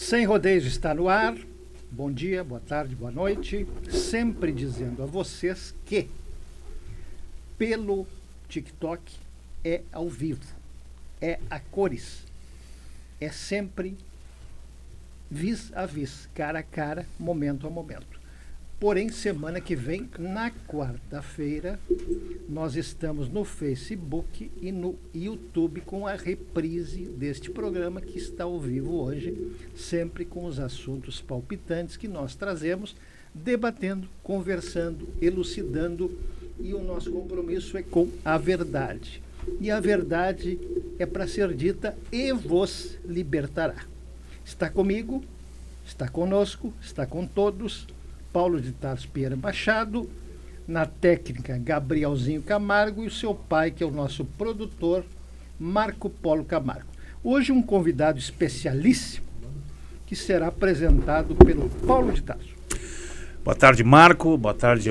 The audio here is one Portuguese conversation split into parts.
Sem Rodeios está no ar. Bom dia, boa tarde, boa noite. Sempre dizendo a vocês que pelo TikTok é ao vivo, é a cores, é sempre vis a vis, cara a cara, momento a momento. Porém, semana que vem, na quarta-feira, nós estamos no Facebook e no YouTube com a reprise deste programa que está ao vivo hoje, sempre com os assuntos palpitantes que nós trazemos, debatendo, conversando, elucidando, e o nosso compromisso é com a verdade. E a verdade é para ser dita e vos libertará. Está comigo, está conosco, está com todos, Paulo de Tarso Pereira Machado, na técnica Gabrielzinho Camargo e o seu pai, que é o nosso produtor, Marco Polo Camargo. Hoje um convidado especialíssimo que será apresentado pelo Paulo de Tarso. Boa tarde, Marco, boa tarde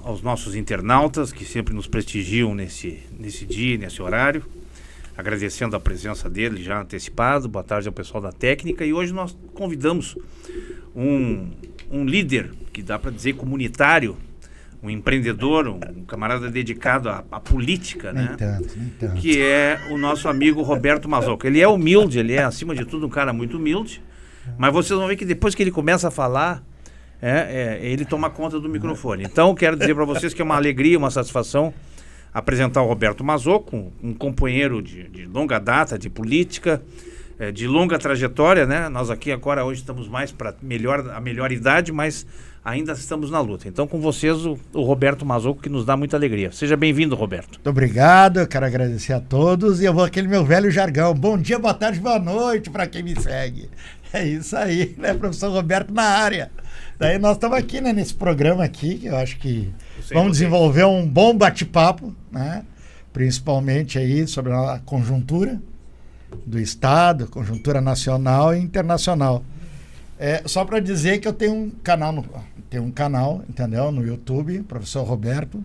aos nossos internautas que sempre nos prestigiam nesse dia, nesse horário. Agradecendo a presença dele já antecipado, boa tarde ao pessoal da técnica. E hoje nós convidamos um líder, que dá para dizer comunitário, um empreendedor, um camarada dedicado à política, nem né? Tanto. Que é o nosso amigo Roberto Mazocco. Ele é humilde, ele é, acima de tudo, um cara muito humilde, mas vocês vão ver que depois que ele começa a falar, ele toma conta do microfone. Então, quero dizer para vocês que é uma alegria, uma satisfação apresentar o Roberto Mazocco, um companheiro de longa data, de política, de longa trajetória, né? Nós aqui agora hoje estamos mais para a melhor idade, mas ainda estamos na luta. Então, com vocês, o Roberto Mazocco, que nos dá muita alegria. Seja bem-vindo, Roberto. Muito obrigado, eu quero agradecer a todos e eu vou aquele meu velho jargão. Bom dia, boa tarde, boa noite para quem me segue. É isso aí, né, professor Roberto na área. Daí nós estamos aqui, né, nesse programa aqui, que eu acho que vamos desenvolver um bom bate-papo, né, principalmente aí sobre a conjuntura do Estado, conjuntura nacional e internacional. Só para dizer que eu tenho um canal, entendeu, no YouTube, professor Roberto,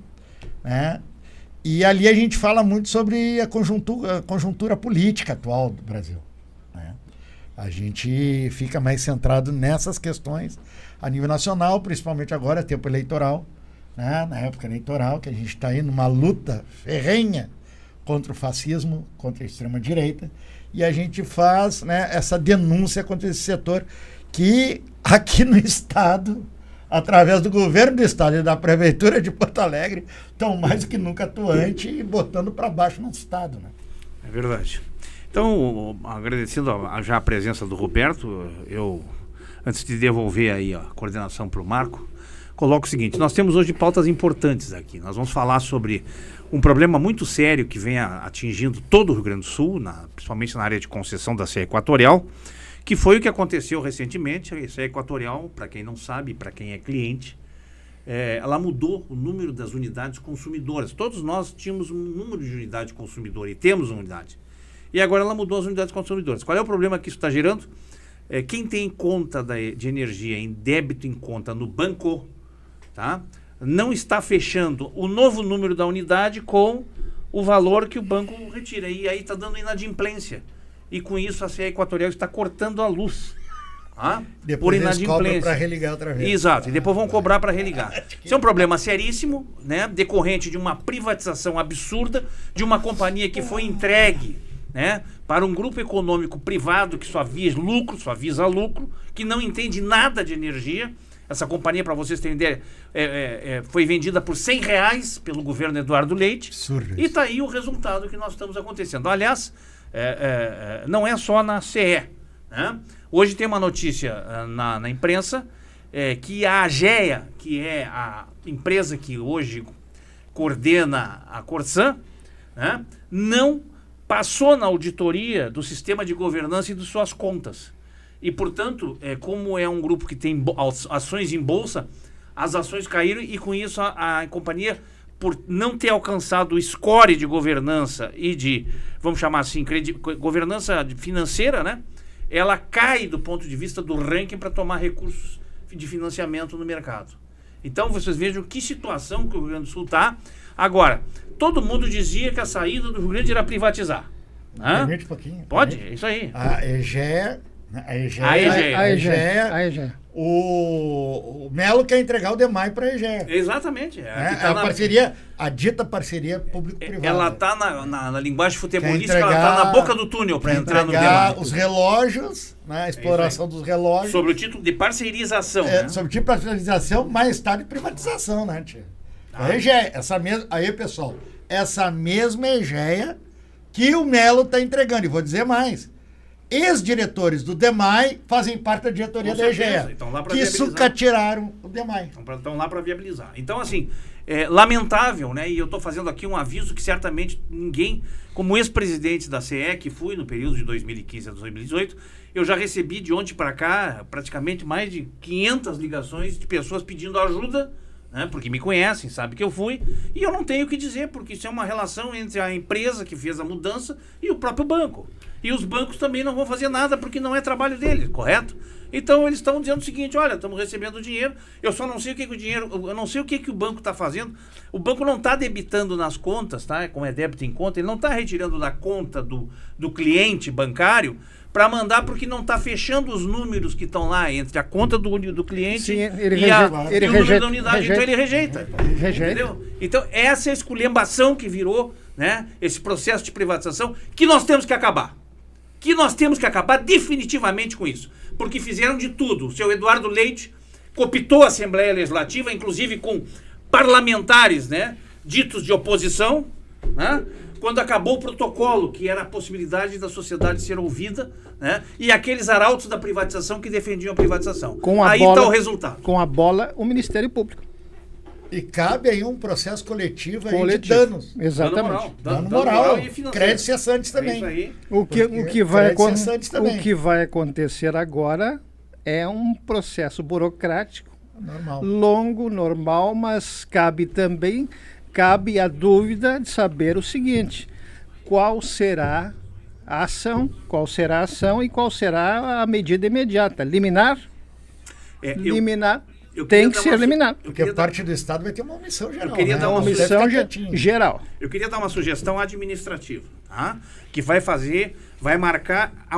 né? E ali a gente fala muito sobre a conjuntura política atual do Brasil, né? A gente fica mais centrado nessas questões a nível nacional, principalmente agora, tempo eleitoral, né? Na época eleitoral, que a gente está aí numa luta ferrenha contra o fascismo, contra a extrema-direita, e a gente faz, né, essa denúncia contra esse setor que aqui no Estado, através do governo do Estado e da Prefeitura de Porto Alegre, estão mais do que nunca atuante e botando para baixo no Estado, né? É verdade. Então, agradecendo já a presença do Roberto, eu, antes de devolver aí a coordenação para o Marco, coloco o seguinte: nós temos hoje pautas importantes aqui. Nós vamos falar sobre um problema muito sério que vem atingindo todo o Rio Grande do Sul, principalmente na área de concessão da CE Equatorial, que foi o que aconteceu recentemente. A CE Equatorial, para quem não sabe, para quem é cliente, ela mudou o número das unidades consumidoras. Todos nós tínhamos um número de unidade consumidora e temos uma unidade. E agora ela mudou as unidades consumidoras. Qual é o problema que isso está gerando? Quem tem conta de energia em débito em conta no banco, tá, não está fechando o novo número da unidade com o valor que o banco retira. E aí está dando inadimplência. E com isso a CE Equatorial está cortando a luz. Depois por inadimplência. Eles cobram para religar outra vez. Exato, e depois vão cobrar para religar. Isso é um problema seríssimo, né, decorrente de uma privatização absurda de uma companhia que foi entregue, né, para um grupo econômico privado que só visa lucro, que não entende nada de energia. Essa companhia, para vocês terem ideia, foi vendida por R$100 pelo governo Eduardo Leite. Surreal. E está aí o resultado que nós estamos acontecendo. Aliás, não é só na CE, né? Hoje tem uma notícia na imprensa que a AGEA, que é a empresa que hoje coordena a Corsan, né, não passou na auditoria do sistema de governança e de suas contas. E, portanto, como é um grupo que tem ações em bolsa, as ações caíram e, com isso, a companhia, por não ter alcançado o score de governança e de, vamos chamar assim, governança financeira, né, ela cai do ponto de vista do ranking para tomar recursos de financiamento no mercado. Então, vocês vejam que situação que o Rio Grande do Sul está. Agora, todo mundo dizia que a saída do Rio Grande era privatizar. Permite um pouquinho. Pode? É isso aí. A EGE A EGEA. A EGEA. O Melo quer entregar o DEMAI para a EGEA. Exatamente. A dita parceria público-privada. Ela está na linguagem futebolística, ela está na boca do túnel para entrar no DEMAI. Os relógios, né, a exploração dos relógios. Sobre o título de parceirização. Né? Sobre o título de parceirização, mais tarde privatização, né, tia? A EGEA, aí, pessoal, essa mesma EGEA que o Melo está entregando. E vou dizer mais. Ex-diretores do DEMAI fazem parte da diretoria da EGEA, que sucatiraram o DEMAI. Estão lá para viabilizar. Então, assim, é lamentável, né? E eu estou fazendo aqui um aviso que certamente ninguém, como ex-presidente da CE, que fui no período de 2015 a 2018, eu já recebi de ontem para cá praticamente mais de 500 ligações de pessoas pedindo ajuda, né, porque me conhecem, sabem que eu fui, e eu não tenho o que dizer, porque isso é uma relação entre a empresa que fez a mudança e o próprio banco. E os bancos também não vão fazer nada porque não é trabalho deles, correto? Então eles estão dizendo o seguinte: olha, estamos recebendo dinheiro, eu só não sei o que o dinheiro, eu não sei o que o banco está fazendo. O banco não está debitando nas contas, tá? Como é débito em conta, ele não está retirando da conta do cliente bancário para mandar, porque não está fechando os números que estão lá entre a conta do cliente. Sim, e o número da unidade, então ele rejeita. Entendeu? Então essa é a esculhambação que virou, né, esse processo de privatização, que nós temos que acabar. Que nós temos que acabar definitivamente com isso. Porque fizeram de tudo. O seu Eduardo Leite cooptou a Assembleia Legislativa, inclusive com parlamentares, né, ditos de oposição, né? Quando acabou o protocolo, que era a possibilidade da sociedade ser ouvida, né? E aqueles arautos da privatização que defendiam a privatização. Aí está o resultado. Com a bola, o Ministério Público. E cabe aí um processo coletivo aí de danos. Exatamente. Dano moral. Créditos cessantes também. Isso aí. O que vai acontecer agora é um processo burocrático, longo, normal, mas cabe a dúvida de saber o seguinte: qual será a ação e qual será a medida imediata? Liminar? Liminar. Tem que ser eliminado. Porque a parte do Estado vai ter uma omissão geral. Eu queria dar uma omissão geral. Eu queria dar uma sugestão administrativa, tá? Que vai marcar a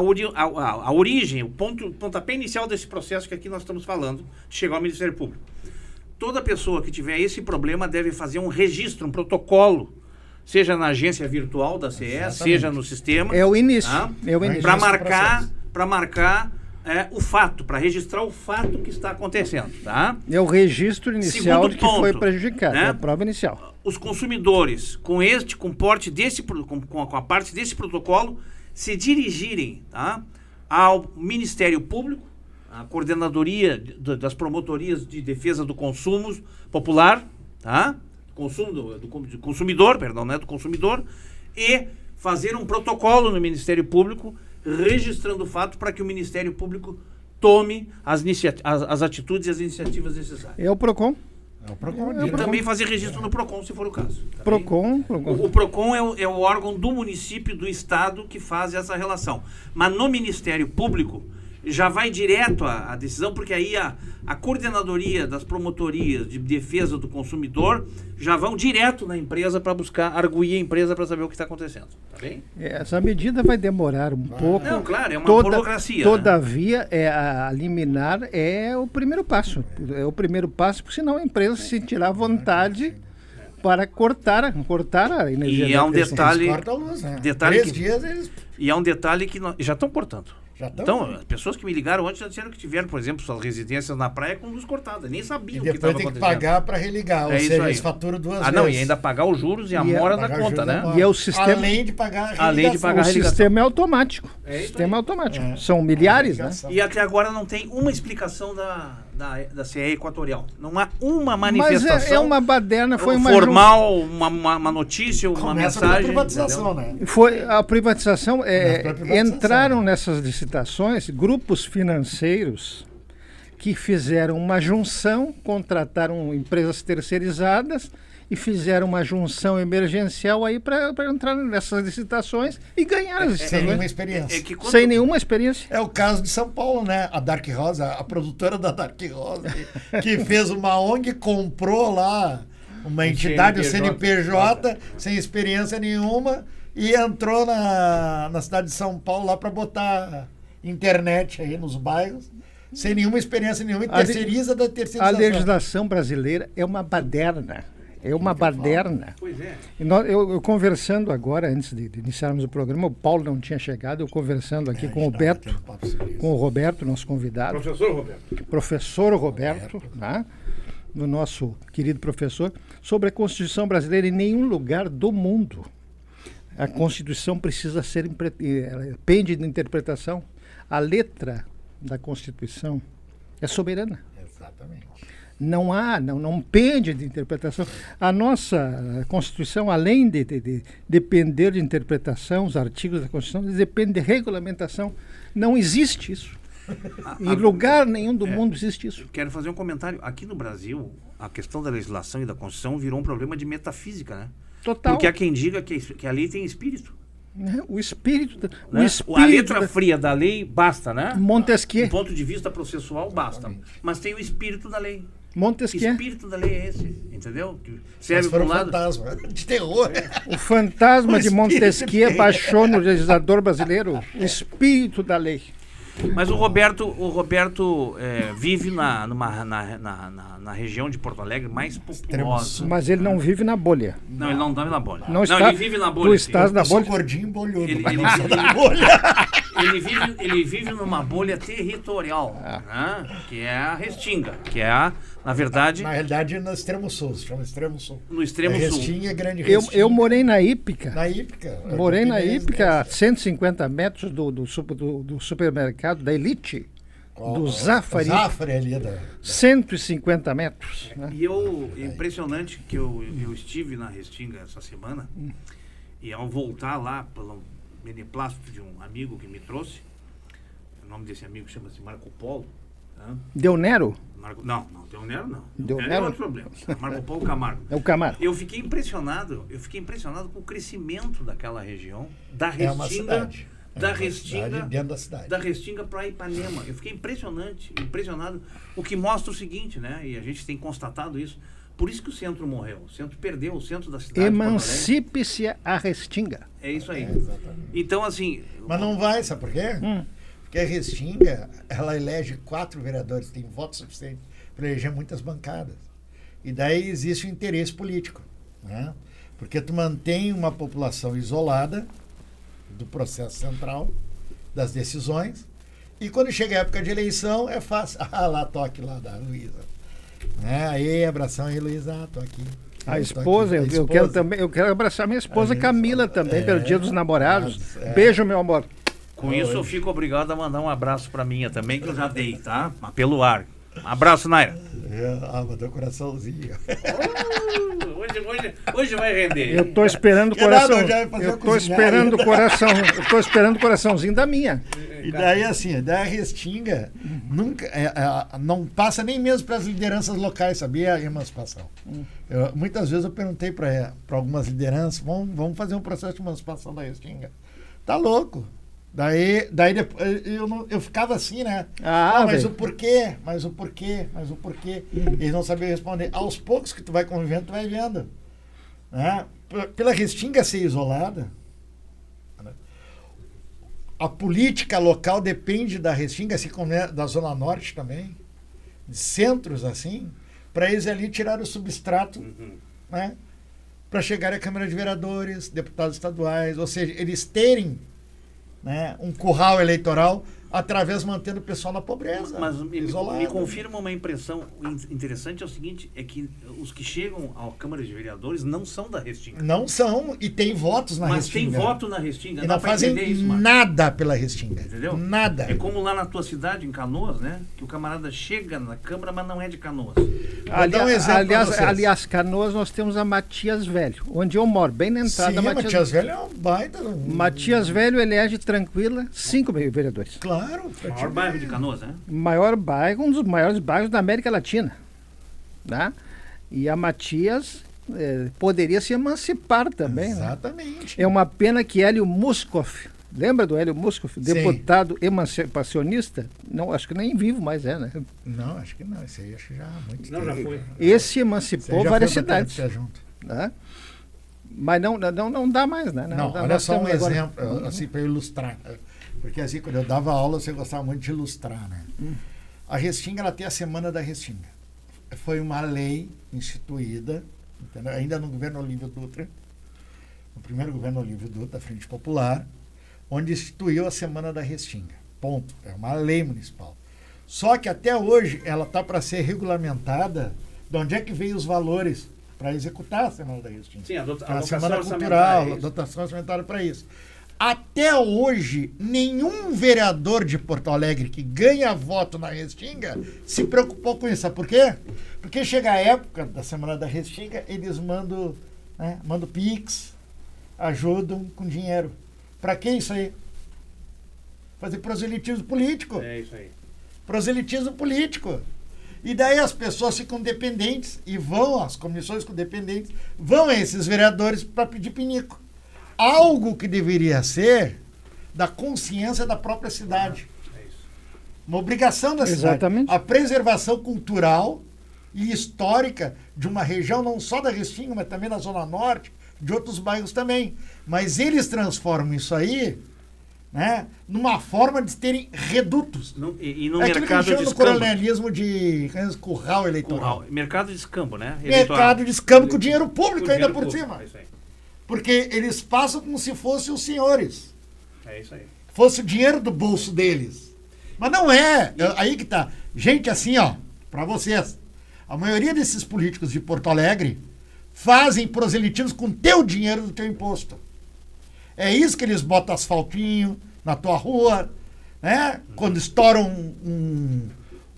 origem, o pontapé inicial desse processo que aqui nós estamos falando, de chegar ao Ministério Público. Toda pessoa que tiver esse problema deve fazer um registro, um protocolo, seja na agência virtual da CE, seja no sistema. É o início. Tá? Para marcar o fato, para registrar o fato que está acontecendo, tá? É o registro inicial de que foi prejudicado, né? É a prova inicial. Os consumidores, com a parte desse protocolo, se dirigirem, tá, ao Ministério Público, a coordenadoria das promotorias de defesa do consumo popular, tá? Do consumidor, perdão, né? Do consumidor, e fazer um protocolo no Ministério Público registrando o fato para que o Ministério Público tome as atitudes e as iniciativas necessárias. É o PROCON. E também fazer registro no PROCON, se for o caso. Tá PROCON. O PROCON é o órgão do município, do Estado, que faz essa relação. Mas no Ministério Público já vai direto a decisão, porque aí a coordenadoria das promotorias de defesa do consumidor já vão direto na empresa para buscar, arguir a empresa para saber o que está acontecendo. Tá bem? Essa medida vai demorar um pouco. Não, claro, é uma burocracia. Todavia, a liminar é o primeiro passo. É o primeiro passo, porque senão a empresa se sentirá à vontade para cortar a energia. E é um detalhe... E é um detalhe que já estão cortando. Então, as pessoas que me ligaram antes já disseram que tiveram, por exemplo, suas residências na praia com luz cortada. Nem sabiam o que estava acontecendo. E depois tem que pagar para religar, ou seja, eles faturam duas vezes. Não, e ainda pagar os juros e a mora da conta, né? E é o sistema... Além de pagar a religação. O sistema é automático. São milhares, né? E até agora não tem uma explicação da CE Equatorial. Não há uma manifestação. Mas é uma baderna, foi uma... Formal, uma notícia, uma mensagem. Começa privatização, né? A privatização, entraram nessas licitações grupos financeiros que fizeram uma junção, contrataram empresas terceirizadas e fizeram uma junção emergencial aí para entrar nessas licitações e ganhar as licitações. Sem nenhuma experiência. Sem nenhuma experiência. É o caso de São Paulo, né? A Dark Rosa, a produtora da Dark Rosa, que fez uma ONG, comprou lá uma entidade, o CNPJ, sem experiência nenhuma, e entrou na cidade de São Paulo lá para botar internet aí nos bairros, sem nenhuma experiência nenhuma, e A le- terceiriza da A terceirização. legislação brasileira é uma baderna. É uma baderna. Pois é. E eu conversando agora, antes de iniciarmos o programa, o Paulo não tinha chegado, eu conversando aqui com o Beto, com o Roberto, nosso convidado, Professor Roberto. professor Roberto, né, o nosso querido professor, sobre a Constituição brasileira. Em nenhum lugar do mundo a Constituição precisa ser, depende de interpretação. A letra da Constituição é soberana. Exatamente. Não pende de interpretação. A nossa Constituição, além de depender de interpretação, os artigos da Constituição, depende de regulamentação. Não existe isso. Em lugar nenhum do mundo existe isso. Quero fazer um comentário. Aqui no Brasil, a questão da legislação e da Constituição virou um problema de metafísica, né? Total. Porque há quem diga que a lei tem espírito. O espírito... Né? O espírito A letra fria da lei basta, né? Montesquieu. Do ponto de vista processual, basta. Mas tem o espírito da lei. O Montesquieu. espírito da lei é esse, entendeu? Que Mas serve foi para um um lado. fantasma de terror. O fantasma O de espírito Montesquieu dele. baixou no legislador brasileiro o espírito da lei. Mas o Roberto vive na região de Porto Alegre mais populosa. Mas ele não vive na bolha. Não, ele não dorme na bolha. Não está- ele vive na bolha. tu sim. estás na Eu sou bolha. gordinho e bolhudo. Ele- mas ele- não sou ele- da bolha. Ele vive numa bolha territorial, né? Que é a Restinga, que é na verdade, Na realidade, no extremo sul, se chama extremo sul. no extremo sul. Restinga, grande Eu Restinga. morei na Ípica. Na Ípica. Morei na Campinense, Ípica, a né? 150 metros do supermercado da Elite, do Zafari. Zafari ali da... 150 metros. Né? E impressionante que eu estive na Restinga essa semana, e ao voltar lá pelo beneplácito de um amigo que me trouxe, o nome desse amigo chama-se Marco Polo. Né? Deu Nero? Não, Del Nero não. Del É Nero? outro problema. Marco Polo Camargo. É o Camargo. Eu fiquei impressionado com o crescimento daquela região, da É uma Restinga, cidade. da uma Restinga, cidade dentro da cidade. da Restinga para Ipanema. Eu fiquei impressionado, o que mostra o seguinte, né? E a gente tem constatado isso. Por isso que o centro morreu. O centro perdeu, o centro da cidade. de Porto Alegre. Emancipe-se a Restinga. É isso aí. Exatamente. Então, assim. Mas não vai, sabe por quê? Porque a Restinga, ela elege 4 vereadores, tem voto suficiente para eleger muitas bancadas. E daí existe o interesse político, né? Porque tu mantém uma população isolada do processo central, das decisões, e quando chega a época de eleição, é fácil. Ah, lá, toque lá da Luísa. Né? Aí, abração aí, Luísa, tô aqui. A Tô esposa, aqui. A eu quero também, eu quero abraçar minha esposa A gente- Camila também, pelo Dia dos Namorados. é. Beijo, meu amor. Com isso, eu fico obrigado a mandar um abraço para minha também, que eu já dei, tá? Mas pelo ar. Um abraço, Naira. Mandou coraçãozinho. Hoje vai render. Eu tô esperando o Que nada, coração. eu já ia fazer Eu a tô cozinhar esperando o ainda. coração. Eu tô esperando o coraçãozinho da minha. E daí, assim, daí a Restinga nunca, não passa nem mesmo para as lideranças locais, sabia? A emancipação. Muitas vezes eu perguntei para algumas lideranças, vamos fazer um processo de emancipação da Restinga. Tá louco. Daí depois, eu ficava assim, né? Ah, mas velho. o porquê? Mas o porquê? Mas o porquê? Eles não sabiam responder. Aos poucos que tu vai convivendo, tu vai vendo. Né? Pela Restinga ser isolada, a política local depende da Restinga, assim como é da Zona Norte também, de centros assim, para eles ali tirar o substrato, né? Para chegar à Câmara de Vereadores, deputados estaduais, ou seja, eles terem, né, um curral eleitoral através mantendo o pessoal na pobreza, Mas isolado. me confirma uma impressão interessante, é o seguinte, é que os que chegam à Câmara de Vereadores não são da Restinga. Não são, e tem votos na Mas Restinga. tem voto na Restinga. E Dá não pra fazem entender isso, Marcos. nada pela Restinga. Entendeu? Nada. É como lá na tua cidade, em Canoas, né? Que o camarada chega na Câmara, mas não é de Canoas. Vou dar um exemplo pra vocês. Aliás, Canoas, nós temos a Matias Velho, onde eu moro, bem na entrada Sim, da Matias Velho é um baita. Matias Velho elege tranquila 5 vereadores. Claro. O maior bairro de Canoas, né? Maior bairro, um dos maiores bairros da América Latina. Né? E a Matias poderia se emancipar também. Né? Exatamente. É uma pena que Hélio Muscoff, lembra do Hélio Muscoff, Sim. deputado emancipacionista? Não, acho que nem vivo mais é, né? Não, acho que não. Esse aí acho que já há muito Não, tempo. já foi. Esse Esse aí emancipou já várias foi pra cidades. junto. Né? Mas não dá mais, né? Não, dá, olha nós só um temos agora- exemplo, assim, para ilustrar. Porque assim, quando eu dava aula, você gostava muito de ilustrar, né? A Restinga, ela tem a Semana da Restinga. Foi uma lei instituída, entendeu? Ainda no governo Olívio Dutra, no primeiro governo Olívio Dutra, da Frente Popular, onde instituiu a Semana da Restinga. Ponto. É uma lei municipal. Só que até hoje ela está para ser regulamentada. De onde é que veio os valores para executar a Semana da Restinga? Sim, a Semana Cultural, a dotação orçamentária para isso. Até hoje, nenhum vereador de Porto Alegre que ganha voto na Restinga se preocupou com isso. Sabe por quê? Porque chega a época da Semana da Restinga, eles mandam Pix, ajudam com dinheiro. Para que isso aí? Fazer proselitismo político. É isso aí. Proselitismo político. E daí as pessoas ficam dependentes e as comissões com dependentes, vão a esses vereadores para pedir pinico. Algo que deveria ser da consciência da própria cidade. É isso. Uma obrigação da cidade. Exatamente. A preservação cultural e histórica de uma região, não só da Restinga, mas também da Zona Norte, de outros bairros também. Mas eles transformam isso aí, né, numa forma de terem redutos. E no é aquilo que a mercado gente chama de no escambo. coronelismo de curral eleitoral. Mercado de escambo, né? Mercado de escambo com dinheiro público Com ainda dinheiro por público. cima. É isso aí. Porque eles passam como se fossem os senhores. É isso aí. Fosse o dinheiro do bolso deles. Mas não é. Aí que tá. Gente, assim, ó, pra vocês. A maioria desses políticos de Porto Alegre fazem proselitismo com teu dinheiro do teu imposto. É isso que eles botam asfaltinho na tua rua, né? Quando estouram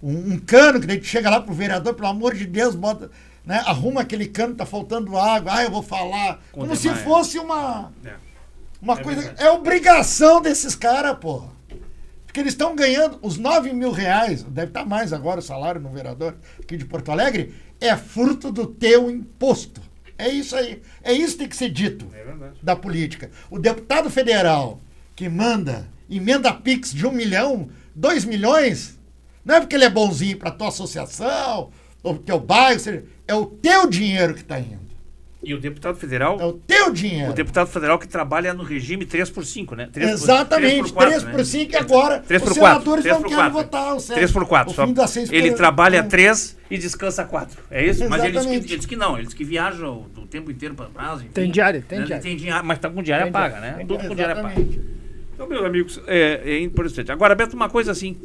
um cano, que daí tu chega lá pro vereador, pelo amor de Deus, bota, né? Arruma aquele cano, tá faltando água, eu vou falar. Como se fosse uma coisa. verdade. É obrigação desses caras, porra. Porque eles estão ganhando os 9 mil reais, deve estar mais agora o salário no vereador aqui de Porto Alegre, é fruto do teu imposto. É isso aí. É isso que tem que ser dito da política. O deputado federal que emenda Pix de 1 milhão, 2 milhões, não é porque ele é bonzinho para tua associação, ou pro teu bairro, é o teu dinheiro que está indo. E o deputado federal... É o teu dinheiro. O deputado federal que trabalha no regime 3x5, né? Exatamente, 3x5 e agora 3x4, os senadores 3x4, não querem votar. 3x4. O fim da 6 ele por... trabalha 3 e descansa 4. É isso? Mas ele Exatamente. diz que não. Ele diz que viaja o tempo inteiro para Brasília. Tem diária, Tem diária, mas tá com diária paga, né? Tudo com diária paga. Então, meus amigos, é importante. Agora, Beto, uma coisa assim,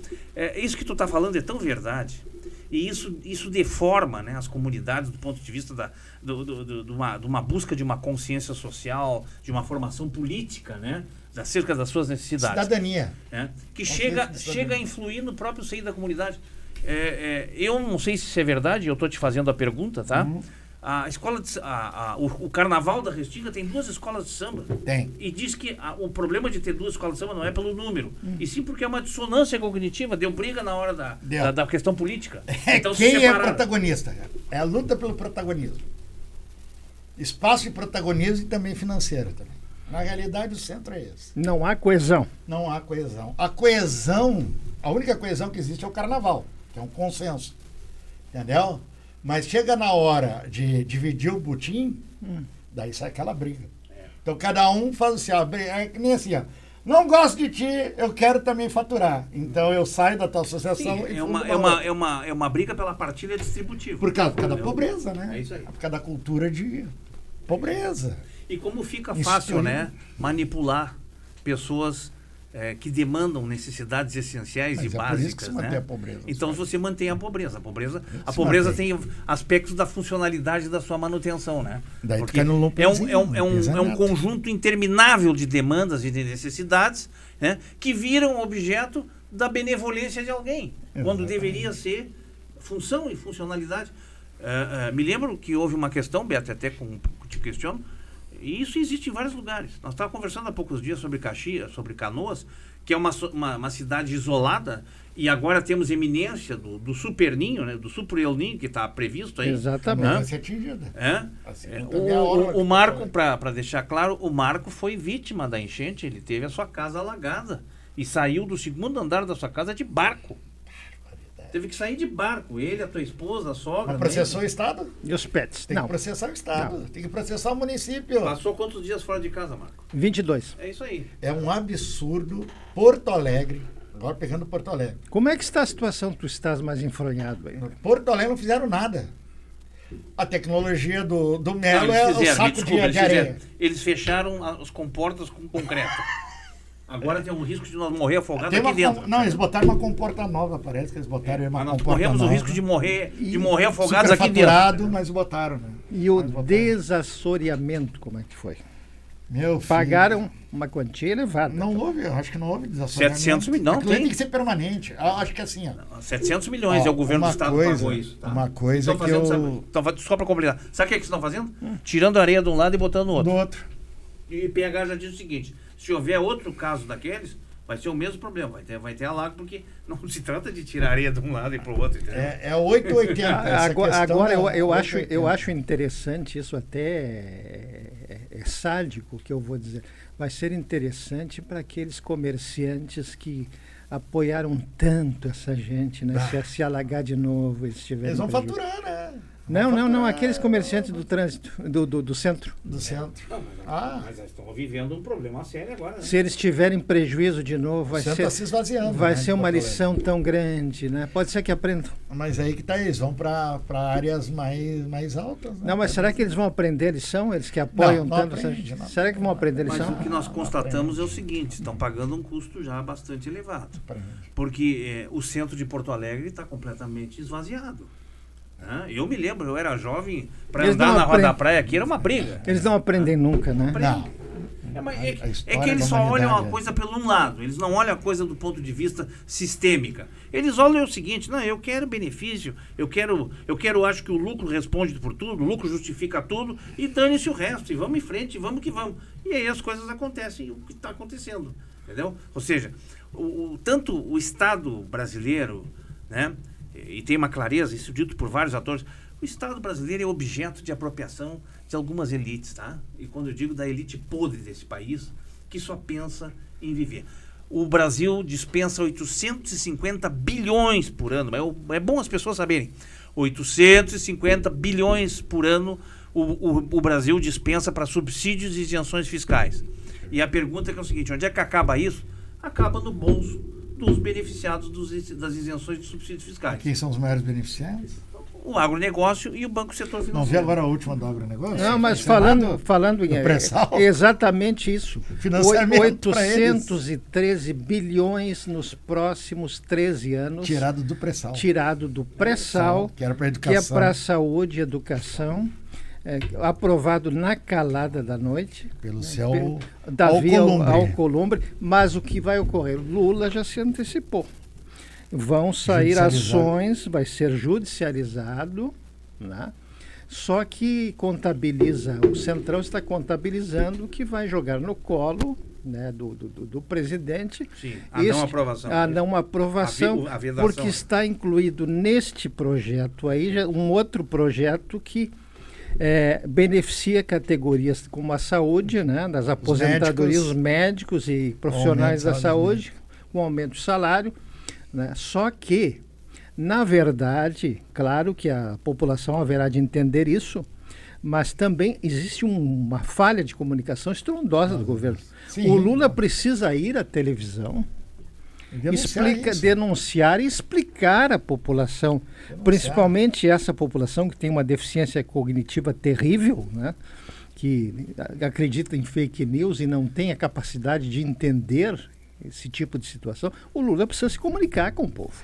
isso que tu tá falando é tão verdade. E isso deforma, né, as comunidades do ponto de vista de uma busca de uma consciência social, de uma formação política, né, acerca das suas necessidades. Cidadania. Que chega a influir no próprio seio da comunidade. Eu não sei se isso é verdade, eu estou te fazendo a pergunta, tá? Uhum. A escola o Carnaval da Restinga tem 2 escolas de samba. Tem. E diz que o problema de ter 2 escolas de samba não é pelo número, e sim porque é uma dissonância cognitiva, deu briga na hora da questão política. Então, quem é protagonista? É a luta pelo protagonismo. Espaço de protagonismo e também financeiro. Também. Na realidade, o centro é esse. Não há coesão. Não há coesão. A única coesão que existe é o carnaval, que é um consenso. Entendeu? Mas chega na hora de dividir o butim, daí sai aquela briga. Então cada um faz assim, nem assim, ó. Não gosto de ti, eu quero também faturar. Então eu saio da tua associação e é uma briga pela partilha distributiva. Por causa da pobreza, né? É isso aí. Por causa da cultura de pobreza. E como fica fácil, né, manipular pessoas que demandam necessidades essenciais Mas e básicas, por isso que se mantém né? a pobreza. Então você mantém a pobreza. A pobreza tem aspectos da funcionalidade da sua manutenção, né? Daí porque cai no é um conjunto interminável de demandas e de necessidades, né, que viram objeto da benevolência de alguém, quando deveria ser função e funcionalidade. Me lembro que houve uma questão, Beto, até te questiono, e isso existe em vários lugares. Nós estávamos conversando há poucos dias sobre Caxias, sobre Canoas, que é uma cidade isolada, e agora temos eminência do Super Ninho, né, do Super El Ninho, que está previsto aí. Exatamente. Vai ser atingida. O Marco, para deixar claro, o Marco foi vítima da enchente, ele teve a sua casa alagada e saiu do 2º andar da sua casa de barco. Teve que sair de barco. Ele, a tua esposa, a sogra. Mas processou o Estado? E os pets? Tem que processar o Estado. Tem que processar o município. Passou quantos dias fora de casa, Marco? 22. É isso aí. É um absurdo. Porto Alegre, agora pegando Porto Alegre. Como é que está a situação? Tu estás mais enfronhado aí. Porto Alegre não fizeram nada. A tecnologia do Não, Melo eles é fizeram, o saco desculpa, de areia. Eles fecharam as comportas com concreto. Agora tem o risco de nós morrer afogados Tem aqui dentro. Não, eles botaram uma comporta nova, parece que eles botaram uma Mas nós comporta corremos nova. o risco de morrer afogados aqui Superfaturado, dentro. mas botaram, né? E o Mas botaram. desassoreamento, como é que foi? Meu filho. Pagaram uma quantia elevada. Não houve, eu acho que não houve desassoreamento. 700 milhões, não Aquilo aí tem. tem que ser permanente. Eu acho que assim, ó. 700 milhões Ó, é o governo do uma estado coisa- pagou isso. Tá? uma coisa Estão que fazendo, eu- só para completar. Sabe o que, é que estão fazendo? Tirando a areia de um lado e botando no outro. Do outro. E o PH já diz o seguinte: se houver outro caso daqueles, vai ser o mesmo problema. Vai ter alago, porque não se trata de tirar areia de um lado e para o outro, entendeu? É 880. essa Agora, questão é eu acho 880. interessante, isso até é sádico que eu vou dizer. Vai ser interessante para aqueles comerciantes que apoiaram tanto essa gente, né? Se alagar de novo, eles tiverem Eles vão prejuízo. faturar, né? Não, aqueles comerciantes do trânsito, do centro. Do centro. Mas eles estão vivendo um problema sério agora, né? Se eles tiverem prejuízo de novo, O centro está se esvaziando. vai né, ser de uma Porto Alegre. lição tão grande, né? Pode ser que aprendam. Mas aí que tá, eles vão para áreas mais altas. Né? Não, mas será que eles vão aprender a lição? Eles que apoiam Não tanto? aprende, não. Será que vão aprender a Mas lição? o que nós constatamos é o seguinte: estão pagando um custo já bastante elevado. Aprende. Porque o centro de Porto Alegre está completamente esvaziado. Né? Eu me lembro, eu era jovem, para Eles andar não na rua da aprendem. praia aqui era uma briga. Eles não aprendem nunca, né? Não. A É história que eles da só olham humanidade, a coisa pelo um lado, eles não olham a coisa do ponto de vista sistêmica. Eles olham o seguinte: não, eu quero benefício, eu quero, acho que o lucro responde por tudo, o lucro justifica tudo, e dane-se o resto, e vamos em frente, vamos que vamos. E aí as coisas acontecem, o que está acontecendo, entendeu? Ou seja, tanto o Estado brasileiro, né, e tem uma clareza, isso dito por vários atores, o Estado brasileiro é objeto de apropriação de algumas elites, tá? E quando eu digo da elite podre desse país, que só pensa em viver. O Brasil dispensa 850 bilhões por ano. É bom as pessoas saberem. 850 bilhões por ano o Brasil dispensa para subsídios e isenções fiscais. E a pergunta é o seguinte: onde é que acaba isso? Acaba no bolso dos beneficiados das isenções de subsídios fiscais. Quem são os maiores beneficiários? O agronegócio e o Banco Setor Financeiro. Não vi agora a última do agronegócio? Não, mas Esse lado falando em do pré-sal? exatamente isso. Financiamento pra eles. 813 bilhões nos próximos 13 anos. Tirado do pré-sal. Tirado do pré-sal, Que era para que é educação. para saúde e educação. Aprovado na calada da noite. Pelo céu Davi Alcolumbre. Alcolumbre. Mas o que vai ocorrer? Lula já se antecipou. Vão sair Judicializado. ações, vai ser judicializado, né? Só que o Centrão está contabilizando que vai jogar no colo, né, do presidente. Sim, a não aprovação. A não aprovação, A vedação. porque está incluído neste projeto aí um outro projeto que beneficia categorias como a saúde, né, das aposentadorias, os médicos e profissionais da saúde, com aumento de salário. Né? Só que, na verdade, claro que a população haverá de entender isso, mas também existe uma falha de comunicação estrondosa do governo. Sim. O Lula precisa ir à televisão, denunciar e explicar à população, principalmente essa população que tem uma deficiência cognitiva terrível, né? Que acredita em fake news e não tem a capacidade de entender esse tipo de situação. O Lula precisa se comunicar com o povo.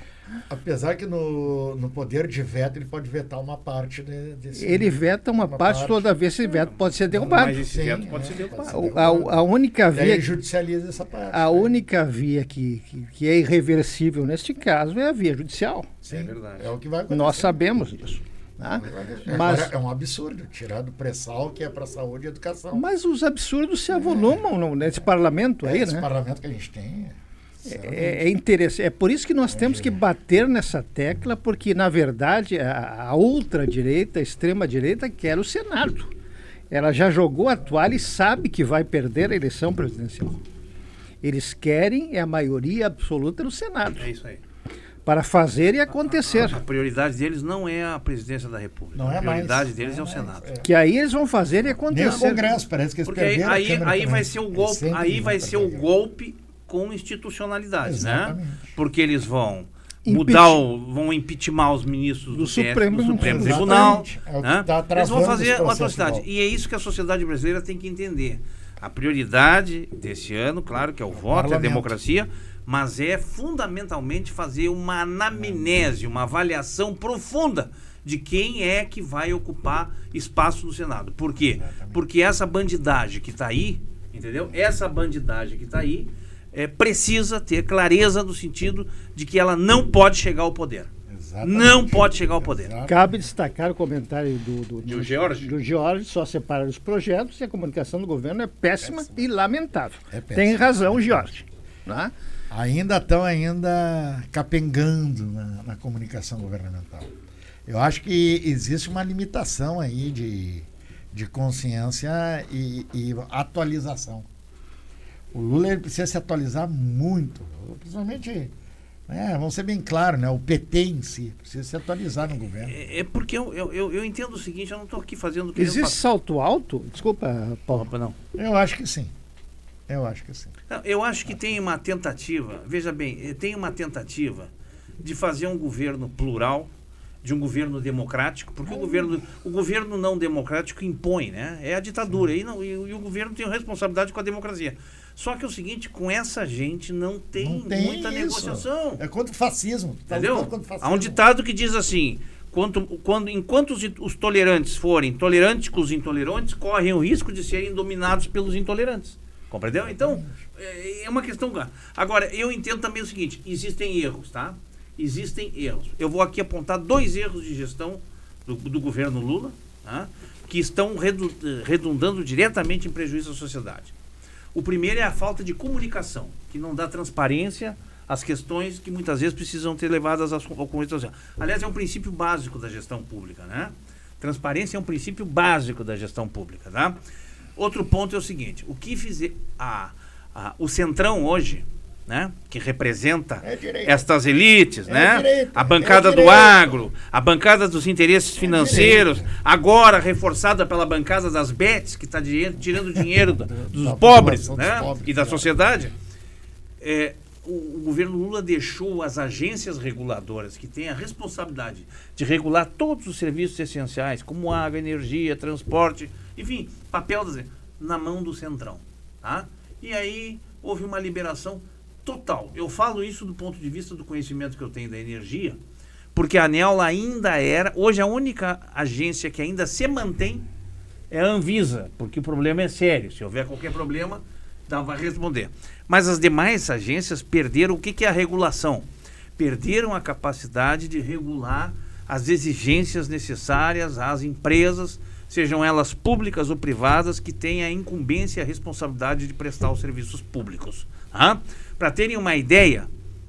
Apesar que no poder de veto ele pode vetar uma parte desse... Ele veta uma parte, toda vez esse veto pode ser derrubado. Mas esse veto pode ser derrubado. A única Daí via... ele judicializa essa parte. A única via que é irreversível neste caso é a via judicial. Sim, é verdade. É o que vai acontecer. Nós sabemos disso. Tá? Mas é um absurdo tirar do pré-sal, que é para saúde e educação. Mas os absurdos se avolumam nesse parlamento aí, Esse né? parlamento que a gente tem... É interessante. É por isso que nós temos que bater nessa tecla, porque, na verdade, a ultradireita, a extrema-direita, quer o Senado. Ela já jogou a toalha e sabe que vai perder a eleição presidencial. Eles querem a maioria absoluta no Senado. É isso aí. para fazer e acontecer. A prioridade deles não é a presidência da República. Não é a prioridade mais. deles Não é o é Senado. mais, é. Que aí eles vão fazer e Nem o acontecer. Congresso, parece que eles Porque perderam a aí Câmara vai também. ser o Eles golpe, sempre aí vão vai pra ser o perder. golpe com institucionalidade, né? Exatamente. Porque eles vão Impeach- vão impeachmentar os ministros do Supremo Supremo Exatamente. Tribunal, É o que né? tá Eles vão travando fazer esse uma processo atrocidade. igual. E é isso que a sociedade brasileira tem que entender. A prioridade desse ano, claro, que é o voto, é a parlamento. democracia, mas é fundamentalmente fazer uma anamnese, uma avaliação profunda de quem é que vai ocupar espaço no Senado. Por quê? Porque essa bandidagem que está aí, entendeu? Essa bandidagem que está aí precisa ter clareza no sentido de que ela não pode chegar ao poder. Exatamente. Não pode chegar ao poder. Exato. Cabe destacar o comentário do George? só separa os projetos e a comunicação do governo é péssima e lamentável. É péssima. Tem razão, Jorge. Né? Ainda estão capengando na comunicação governamental. Eu acho que existe uma limitação aí de consciência e atualização. O Lula ele precisa se atualizar muito, principalmente, vamos ser bem claros, né? O PT em si precisa se atualizar no governo. Porque eu entendo o seguinte, eu não estou aqui fazendo... Existe salto alto? Desculpa, Paulo. Não. Eu acho que sim. Eu acho que sim. Não, eu acho que tem uma tentativa, veja bem, tem uma tentativa de fazer um governo plural, de um governo democrático, porque o governo não democrático impõe, né? É a ditadura, e o governo tem responsabilidade com a democracia. Só que é o seguinte, com essa gente não tem muita isso. negociação. É contra o fascismo. Entendeu? Contra o fascismo. Há um ditado que diz assim, enquanto os tolerantes forem tolerantes com os intolerantes, correm o risco de serem dominados pelos intolerantes. Compreendeu? Então, é uma questão... Agora, eu entendo também o seguinte, existem erros, tá? Existem erros. Eu vou aqui apontar 2 erros de gestão do governo Lula, tá? Que estão redundando diretamente em prejuízo à sociedade. O primeiro é a falta de comunicação, que não dá transparência às questões que muitas vezes precisam ser levadas ao comunicação. Aliás, é um princípio básico da gestão pública, né? Transparência é um princípio básico da gestão pública, tá? Outro ponto é o seguinte, o que fizer o Centrão hoje, né, que representa estas elites, né, a bancada do agro, a bancada dos interesses financeiros, agora reforçada pela bancada das bets, que está tirando dinheiro dos pobres, né, e da sociedade, o governo Lula deixou as agências reguladoras, que têm a responsabilidade de regular todos os serviços essenciais, como água, energia, transporte, enfim, papel na mão do Centrão, tá? E aí houve uma liberação total. Eu falo isso do ponto de vista do conhecimento que eu tenho da energia, porque a ANEEL ainda hoje a única agência que ainda se mantém é a Anvisa, porque o problema é sério. Se houver qualquer problema, vai responder. Mas as demais agências perderam o que é a regulação? Perderam a capacidade de regular as exigências necessárias às empresas, sejam elas públicas ou privadas, que têm a incumbência e a responsabilidade de prestar os serviços públicos. Tá? Para terem uma ideia,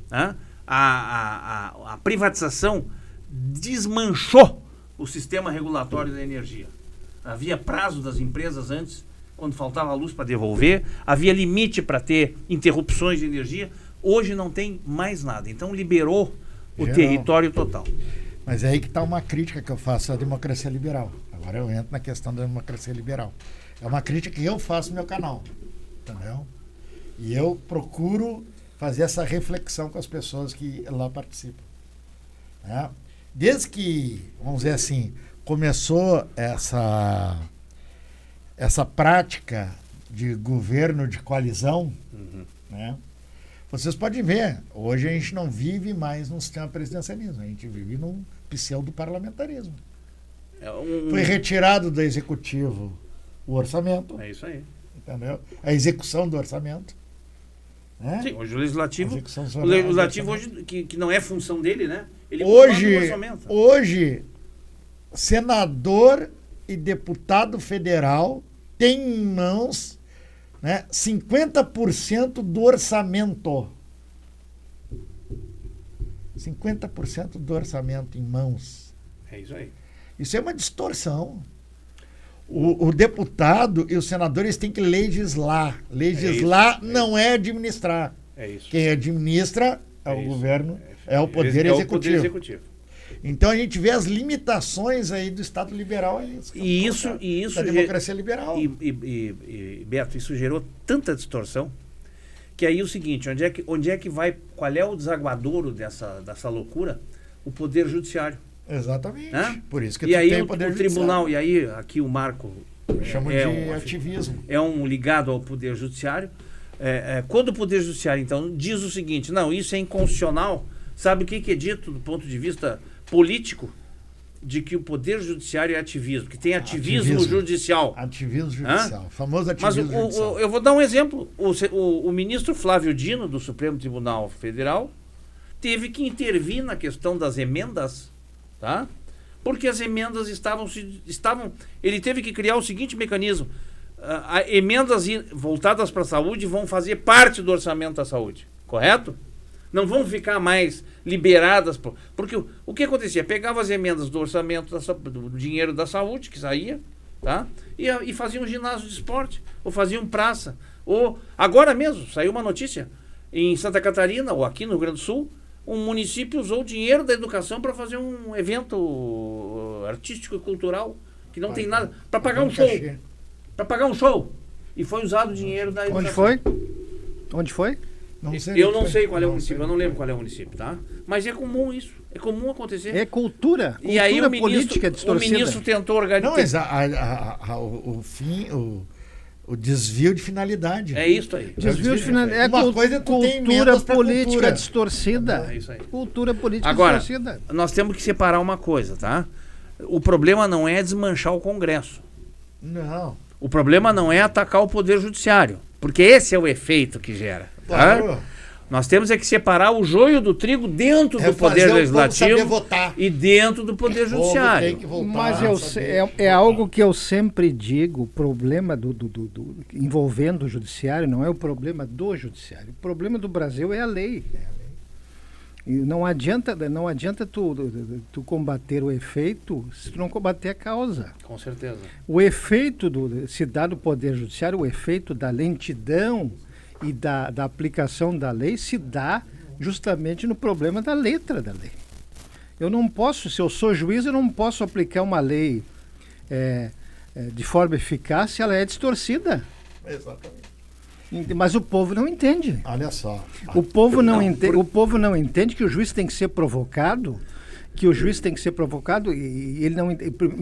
tá? A privatização desmanchou o sistema regulatório da energia. Havia prazo das empresas antes, quando faltava luz para devolver, havia limite para ter interrupções de energia. Hoje não tem mais nada. Então liberou o território total. Mas é aí que está uma crítica que eu faço à democracia liberal. Agora eu entro na questão da democracia liberal. É uma crítica que eu faço no meu canal. Entendeu? E eu procuro fazer essa reflexão com as pessoas que lá participam. Né? Desde que, vamos dizer assim, começou essa prática de governo de coalizão, né? Vocês podem ver, hoje a gente não vive mais num sistema presidencialismo, a gente vive num pseudo-parlamentarismo. Foi retirado do executivo o orçamento. É isso aí. Entendeu? A execução do orçamento. Né? Sim, hoje o legislativo hoje, que não é função dele, né? Ele hoje, senador e deputado federal tem em mãos, né, 50% do orçamento. 50% do orçamento em mãos. É isso aí. Isso é uma distorção. O deputado e os senadores têm que legislar. Legislar não é administrar. É isso. Quem administra é o governo É o poder É o executivo. poder executivo. Então a gente vê as limitações aí do Estado liberal aí, E isso da democracia liberal. E, Beto, isso gerou tanta distorção que aí é o seguinte, onde é que vai, qual é o desaguadouro dessa loucura? O Poder Judiciário. Exatamente. Né? Por isso que E aí tem o poder tribunal, e aí aqui o Marco chamam de ativismo. é um ligado ao Poder Judiciário. Quando o Poder Judiciário, então, diz o seguinte, não, isso é inconstitucional, sabe o que é dito do ponto de vista político? De que o Poder Judiciário é ativismo, que tem ativismo judicial. Ativismo judicial, famoso ativismo Mas judicial. eu vou dar um exemplo. O ministro Flávio Dino, do Supremo Tribunal Federal, teve que intervir na questão das emendas, tá? Porque as emendas estavam... Ele teve que criar o seguinte mecanismo. Emendas voltadas para a saúde vão fazer parte do orçamento da saúde, correto? Não vão ficar mais liberadas. Porque o que acontecia? Pegava as emendas do orçamento, do dinheiro da saúde, que saía, tá? E fazia um ginásio de esporte, ou fazia um praça. Ou, agora mesmo, saiu uma notícia, em Santa Catarina, ou aqui no Rio Grande do Sul, um município usou o dinheiro da educação para fazer um evento artístico e cultural, que não tem nada, para pagar um show. Para pagar um show. E foi usado o dinheiro da educação. Onde foi? Eu não sei qual é o município, eu não lembro qual é o município, tá? Mas é comum isso, é comum acontecer. É cultura E aí o política distorcida. o ministro tentou organizar... Não, mas o desvio de finalidade. É isso aí. Desvio de finalidade. Uma coisa tu tem cultura emendas pra política cultura. distorcida. É isso aí. Cultura política Agora, distorcida. nós temos que separar uma coisa, tá? O problema não é desmanchar o Congresso. Não. O problema não é atacar o Poder Judiciário, porque esse é o efeito que gera. Tá? Claro. Nós temos é que separar o joio do trigo dentro do Fazer Poder o povo Legislativo saber votar. e dentro do Poder O povo Judiciário. tem que voltar Mas a saber. é algo que eu sempre digo, o problema envolvendo o judiciário não é o problema do judiciário. O problema do Brasil é a lei. E não adianta tu combater o efeito se tu não combater a causa. Com certeza. O efeito se dá do Poder Judiciário, o efeito da lentidão e da aplicação da lei se dá justamente no problema da letra da lei. Eu não posso, se eu sou juiz, eu não posso aplicar uma lei de forma eficaz se ela é distorcida. Exatamente. Mas o povo não entende. Olha só. O povo não entende que o juiz tem que ser provocado, e ele não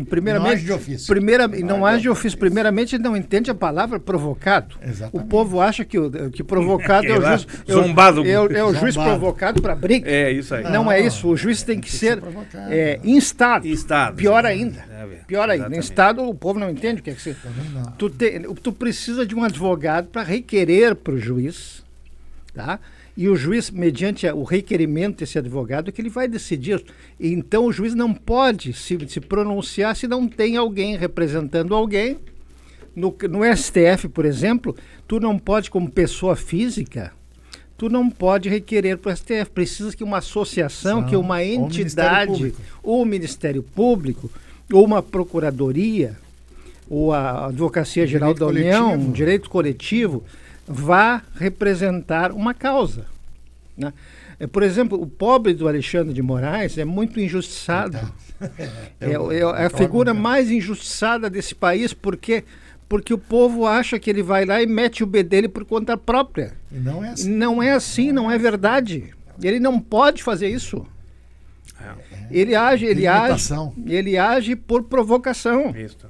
primeiramente Não age de ofício. Não age de ofício. Primeiramente ele não entende a palavra provocado. Exatamente. O povo acha que provocado é o juiz Zombado. é o juiz Zombado. provocado para briga. É isso aí. Não é isso. O juiz tem que ser provocado. instado. Estado. Pior ainda. Pior ainda. Exatamente. Em estado o povo não entende o que é que você. Tu precisa de um advogado para requerer para o juiz, tá? E o juiz, mediante o requerimento desse advogado, é que ele vai decidir. Então o juiz não pode se pronunciar se não tem alguém representando alguém. No STF, por exemplo, tu não pode, como pessoa física, tu não pode requerer para o STF. Precisa que uma associação, que uma entidade, ou o Ministério Público, ou uma procuradoria, ou a Advocacia Geral da União, um direito coletivo, vá representar uma causa. Né? Por exemplo, o pobre do Alexandre de Moraes é muito injustiçado. É a figura mais injustiçada desse país, porque o povo acha que ele vai lá e mete o bedelho por conta própria. E não é assim. Não é assim, não é verdade. Ele não pode fazer isso. Ele age por provocação. Isso.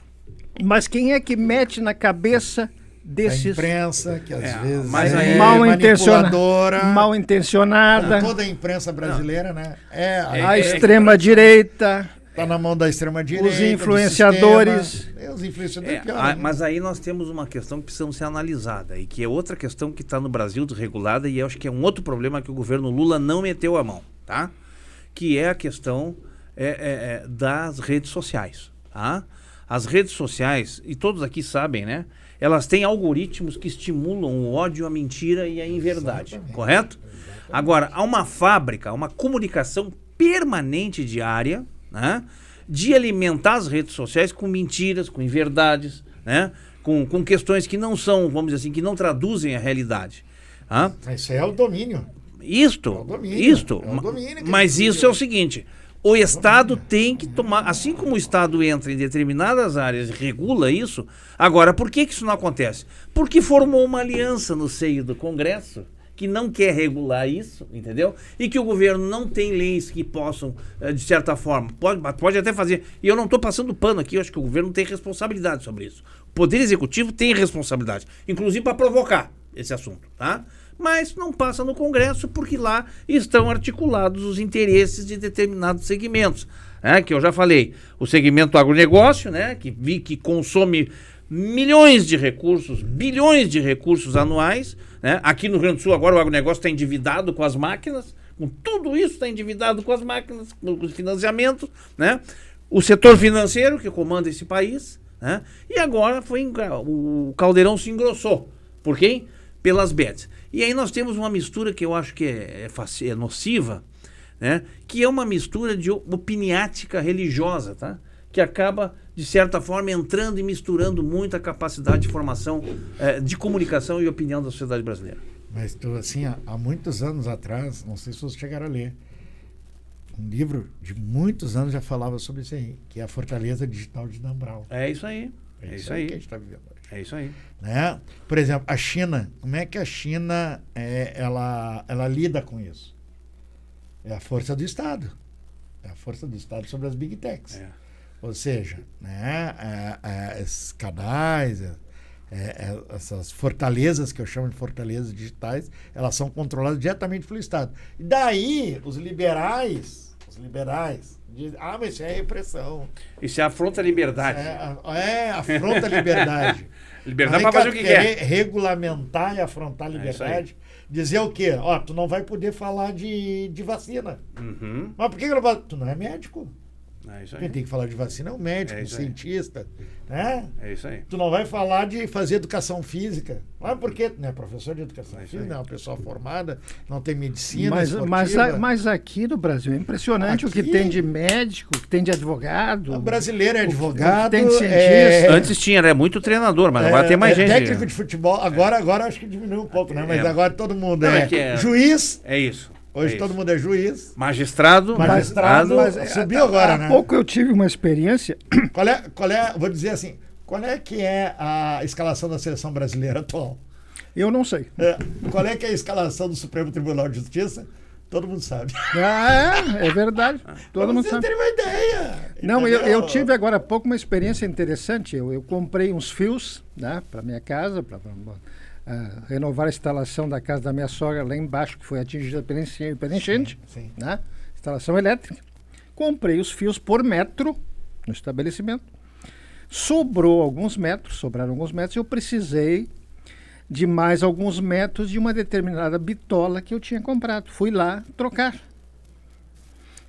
Mas quem é que mete na cabeça desses... A imprensa, que às vezes mas é aí- manipuladora. mal intencionada, Toda a imprensa brasileira, né? a extrema-direita, Tá na mão da extrema-direita. os influenciadores. Os influenciadores pior, né? Mas aí nós temos uma questão que precisa ser analisada e que é outra questão que está no Brasil desregulada e eu acho que é um outro problema que o governo Lula não meteu a mão, tá? Que é a questão das redes sociais, tá? As redes sociais, e todos aqui sabem, né? Elas têm algoritmos que estimulam o ódio, a mentira e a inverdade, correto? Agora, há uma fábrica, uma comunicação permanente diária, né? De alimentar as redes sociais com mentiras, com inverdades, né? Com questões que não são, vamos dizer assim, que não traduzem a realidade. Tá? Isso é o domínio. Isto, É o domínio, isto. é o domínio que Mas ele isso é o seguinte, o Estado tem que tomar, assim como o Estado entra em determinadas áreas e regula isso, agora, por que isso não acontece? Porque formou uma aliança no seio do Congresso que não quer regular isso, entendeu? E que o governo não tem leis que possam, de certa forma, pode até fazer, e eu não estou passando pano aqui, eu acho que o governo tem responsabilidade sobre isso. O Poder Executivo tem responsabilidade, inclusive para provocar esse assunto, tá? Mas não passa no Congresso porque lá estão articulados os interesses de determinados segmentos, né? Que eu já falei, o segmento do agronegócio, né? Que consome milhões de recursos, bilhões de recursos anuais, né? Aqui no Rio Grande do Sul agora o agronegócio está endividado com as máquinas, com tudo isso está endividado com as máquinas, com os financiamentos, né? O setor financeiro que comanda esse país, né? E agora o caldeirão se engrossou. Por quem? Pelas bets. E aí nós temos uma mistura que eu acho que é nociva, né? Que é uma mistura de opiniática religiosa, tá? Que acaba, de certa forma, entrando e misturando muito a capacidade de formação, de comunicação e opinião da sociedade brasileira. Mas tu, assim, há muitos anos atrás, não sei se vocês chegaram a ler, um livro de muitos anos já falava sobre isso aí, que é a Fortaleza Digital de Dan Brown. É isso aí. É isso aí que a gente está vivendo hoje. É isso aí. Né? Por exemplo, a China, como é que a China ela lida com isso? É a força do Estado. É a força do Estado sobre as Big Techs. É. Ou seja, né, esses canais, essas fortalezas, que eu chamo de fortalezas digitais, elas são controladas diretamente pelo Estado. E daí, os liberais dizem, mas isso é repressão. Isso afronta a liberdade. Afronta a liberdade. Liberdade para fazer o que quer. Regulamentar e afrontar a liberdade. Dizer o quê? Tu não vai poder falar de vacina. Uhum. Mas por que eu não posso? Tu não é médico. É isso aí. Quem tem que falar de vacina é o médico, o cientista. Né? É isso aí. Tu não vai falar de fazer educação física. Mas por quê? Tu não é professor de educação física, não é uma pessoa formada, não tem medicina. Mas aqui no Brasil é impressionante o que tem de médico, o que tem de advogado. O brasileiro é advogado. O que tem de cientista. Antes tinha, era muito treinador, mas agora tem mais gente. Técnico de futebol, agora acho que diminuiu um pouco, né? Mas agora todo mundo juiz. É isso. Hoje todo mundo é juiz. Magistrado. Mas subiu agora, né? Há pouco eu tive uma experiência. Qual é, vou dizer assim, qual é que é a escalação da seleção brasileira atual? Eu não sei. Qual é que é a escalação do Supremo Tribunal de Justiça? Todo mundo sabe. É verdade. Todo mundo sabe. Você tem uma ideia. Não, eu tive agora há pouco uma experiência interessante. Eu comprei uns fios, né, para minha casa, para renovar a instalação da casa da minha sogra lá embaixo, que foi atingida pela enchente, sim. Né? Instalação elétrica. Comprei os fios por metro no estabelecimento. Sobraram alguns metros, e eu precisei de mais alguns metros de uma determinada bitola que eu tinha comprado. Fui lá trocar.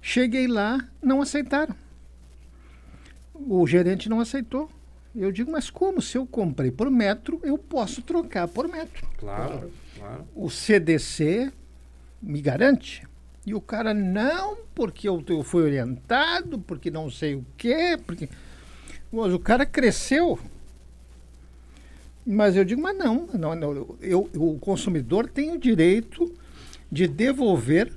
Cheguei lá, não aceitaram. O gerente não aceitou. Eu digo, mas como? Se eu comprei por metro, eu posso trocar por metro. Claro. O CDC me garante. E o cara, não, porque eu fui orientado, porque não sei o quê. Porque... Mas o cara cresceu. Mas eu digo, mas não o consumidor tem o direito de devolver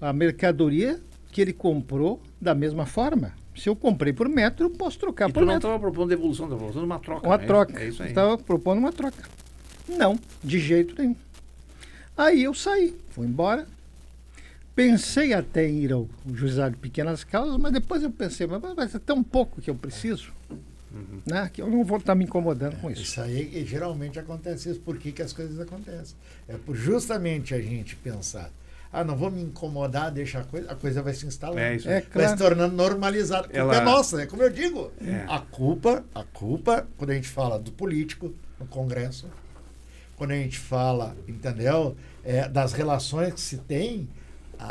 a mercadoria que ele comprou da mesma forma. Se eu comprei por metro, eu posso trocar por metro. Não estava propondo devolução, estava propondo uma troca. Uma troca. É isso aí. Estava propondo uma troca. Não, de jeito nenhum. Aí eu saí, fui embora. Pensei até em ir ao juizado de pequenas causas, mas depois eu pensei, mas vai ser tão pouco que eu preciso, né, que eu não vou estar me incomodando com isso. Isso aí geralmente acontece isso. Por que as coisas acontecem? É por justamente a gente pensar, não vou me incomodar, deixar a coisa vai se instalando. Claro. Vai se tornando normalizada. A culpa é nossa, como eu digo. A culpa, quando a gente fala do político no Congresso, quando a gente fala, entendeu, das relações que se tem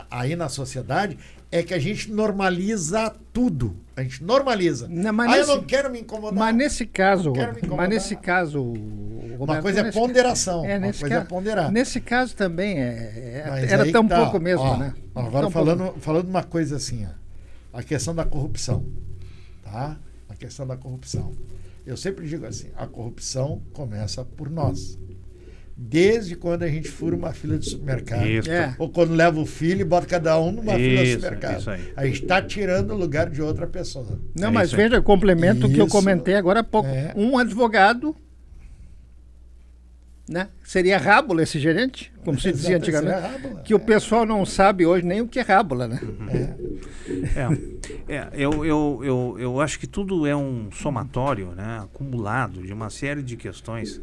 aí na sociedade, é que a gente normaliza tudo. A gente normaliza. Eu não quero me incomodar. Mas nesse caso, uma coisa é ponderação. Uma coisa é ponderar. Nesse caso também era tão pouco mesmo, né? Agora falando uma coisa assim, a questão da corrupção, tá? A questão da corrupção. Eu sempre digo assim, a corrupção começa por nós. desde quando a gente fura uma fila de supermercado. Isso. Ou quando leva o filho e bota cada um numa fila de Isso, supermercado. isso aí. A gente está tirando o lugar de outra pessoa. Não, É mas isso aí. veja, complemento o que eu Isso. comentei agora há pouco. É. Um advogado, né? Seria rábula esse gerente, como se dizia Exato, antigamente. seria rábula. Que o pessoal não sabe hoje nem o que é rábula, né? Eu acho que tudo é um somatório, né, acumulado de uma série de questões.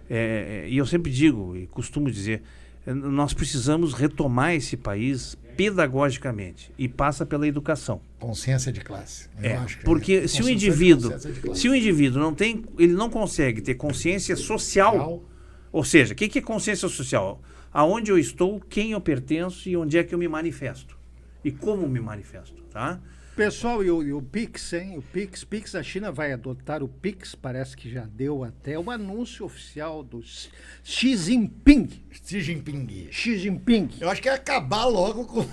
E eu sempre digo e costumo dizer, nós precisamos retomar esse país pedagogicamente e passa pela educação. Consciência de classe. Eu acho que Porque se o consciência indivíduo não tem, ele não consegue ter consciência social, ou seja, o que é consciência social? Aonde eu estou, quem eu pertenço e onde é que eu me manifesto e como me manifesto, tá? Pessoal, e o Pix, hein? O Pix, a China vai adotar o Pix, parece que já deu até o anúncio oficial do Xi Jinping. Xi Jinping. Eu acho que é acabar logo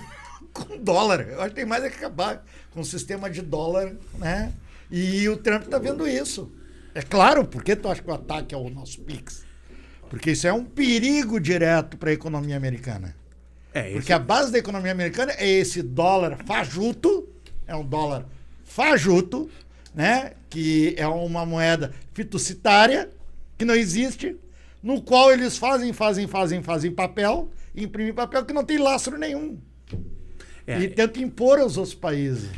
com dólar. Eu acho que tem mais é que acabar com o sistema de dólar, né? E o Trump está vendo isso. É claro, por que tu acha que o ataque é o nosso Pix? Porque isso é um perigo direto para a economia americana. Porque a base da economia americana é esse dólar fajuto, é um dólar fajuto, né? Que é uma moeda fitocitária, que não existe, no qual eles fazem papel, imprimem papel que não tem lastro nenhum. E tentam impor aos outros países.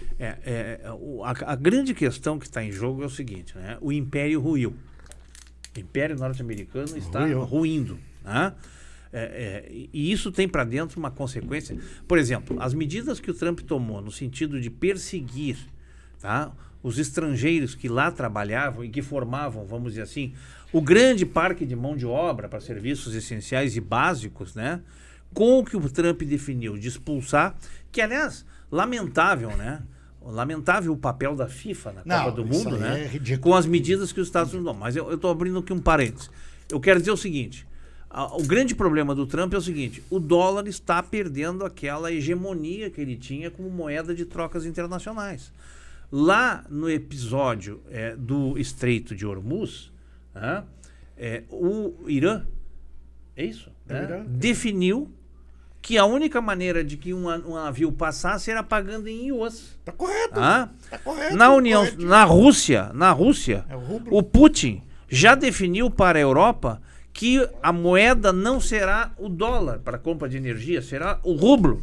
A grande questão que está em jogo é o seguinte, né? O império ruiu. O império norte-americano está ruindo, né? E isso tem para dentro uma consequência. Por exemplo, as medidas que o Trump tomou no sentido de perseguir, tá, os estrangeiros que lá trabalhavam e que formavam, vamos dizer assim, o grande parque de mão de obra para serviços essenciais e básicos, né, com o que o Trump definiu de expulsar, que aliás, lamentável, né? Lamentável o papel da FIFA na Copa do Mundo, né? Com as medidas que os Estados Unidos tomam. Mas eu estou abrindo aqui um parênteses. Eu quero dizer o seguinte: o grande problema do Trump é o seguinte: o dólar está perdendo aquela hegemonia que ele tinha como moeda de trocas internacionais. Lá no episódio do Estreito de Hormuz, o Irã, é isso? Definiu que a única maneira de que um navio passasse era pagando em yuans. Tá correto. Tá correto. Na Rússia, o Putin já definiu para a Europa que a moeda não será o dólar para a compra de energia, será o rublo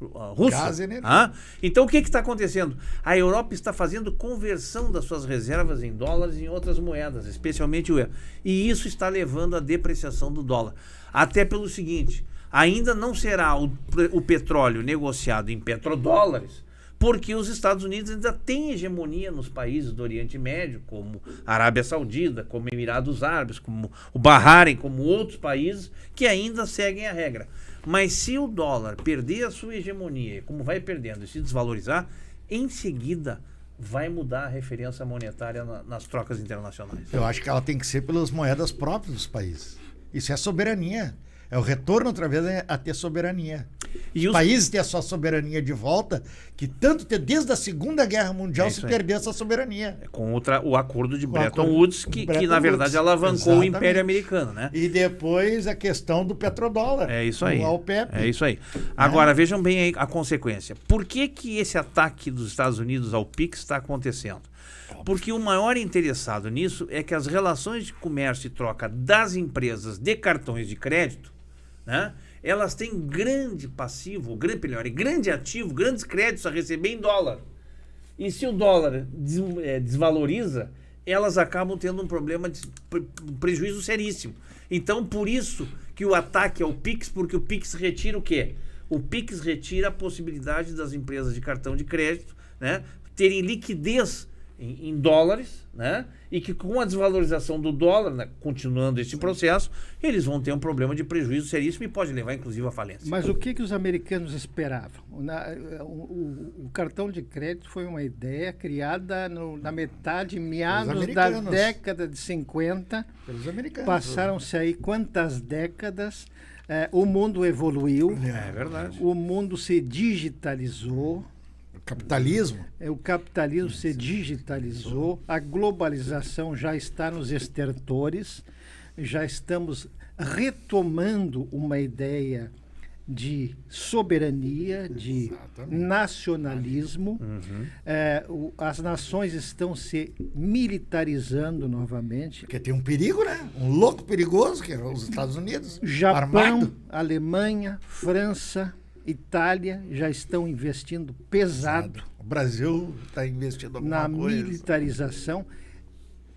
russo. Gás e energia. Então o que está acontecendo? A Europa está fazendo conversão das suas reservas em dólares em outras moedas, especialmente o euro. E isso está levando à depreciação do dólar. Até pelo seguinte: ainda não será o petróleo negociado em petrodólares, porque os Estados Unidos ainda têm hegemonia nos países do Oriente Médio, como a Arábia Saudita, como Emirados Árabes, como o Bahrein, como outros países que ainda seguem a regra. Mas se o dólar perder a sua hegemonia, como vai perdendo, e se desvalorizar, em seguida vai mudar a referência monetária nas trocas internacionais. Eu acho que ela tem que ser pelas moedas próprias dos países. Isso é soberania. É o retorno, outra vez, a ter soberania. E os países têm a sua soberania de volta, que tanto desde a Segunda Guerra Mundial se perdeu essa soberania. Com o acordo de Bretton Woods, que na verdade alavancou o Império Americano, né? E depois a questão do petrodólar. É isso aí. O OPEP. É isso aí. Agora, vejam bem aí a consequência. Por que esse ataque dos Estados Unidos ao PIX está acontecendo? Porque o maior interessado nisso é que as relações de comércio e troca das empresas de cartões de crédito, né, elas têm grande passivo, grande ativo, grandes créditos a receber em dólar. E se o dólar desvaloriza, elas acabam tendo um problema de prejuízo seríssimo. Então, por isso que o ataque é o PIX, porque o PIX retira o quê? O PIX retira a possibilidade das empresas de cartão de crédito, né, terem liquidez em dólares, né? E que com a desvalorização do dólar, né, continuando esse processo, eles vão ter um problema de prejuízo seríssimo e pode levar inclusive à falência. Mas o que os americanos esperavam? O cartão de crédito foi uma ideia criada na meados da década de 50. Pelos americanos. Passaram-se aí quantas décadas, o mundo evoluiu. É verdade. O mundo se digitalizou. Capitalismo? O capitalismo se digitalizou, a globalização já está nos estertores, já estamos retomando uma ideia de soberania, de nacionalismo. As nações estão se militarizando novamente. Porque tem um perigo, né? Um louco perigoso, que é os Estados Unidos. Japão, armado. Alemanha, França, Itália já estão investindo pesado O Brasil está investindo alguma na coisa. militarização.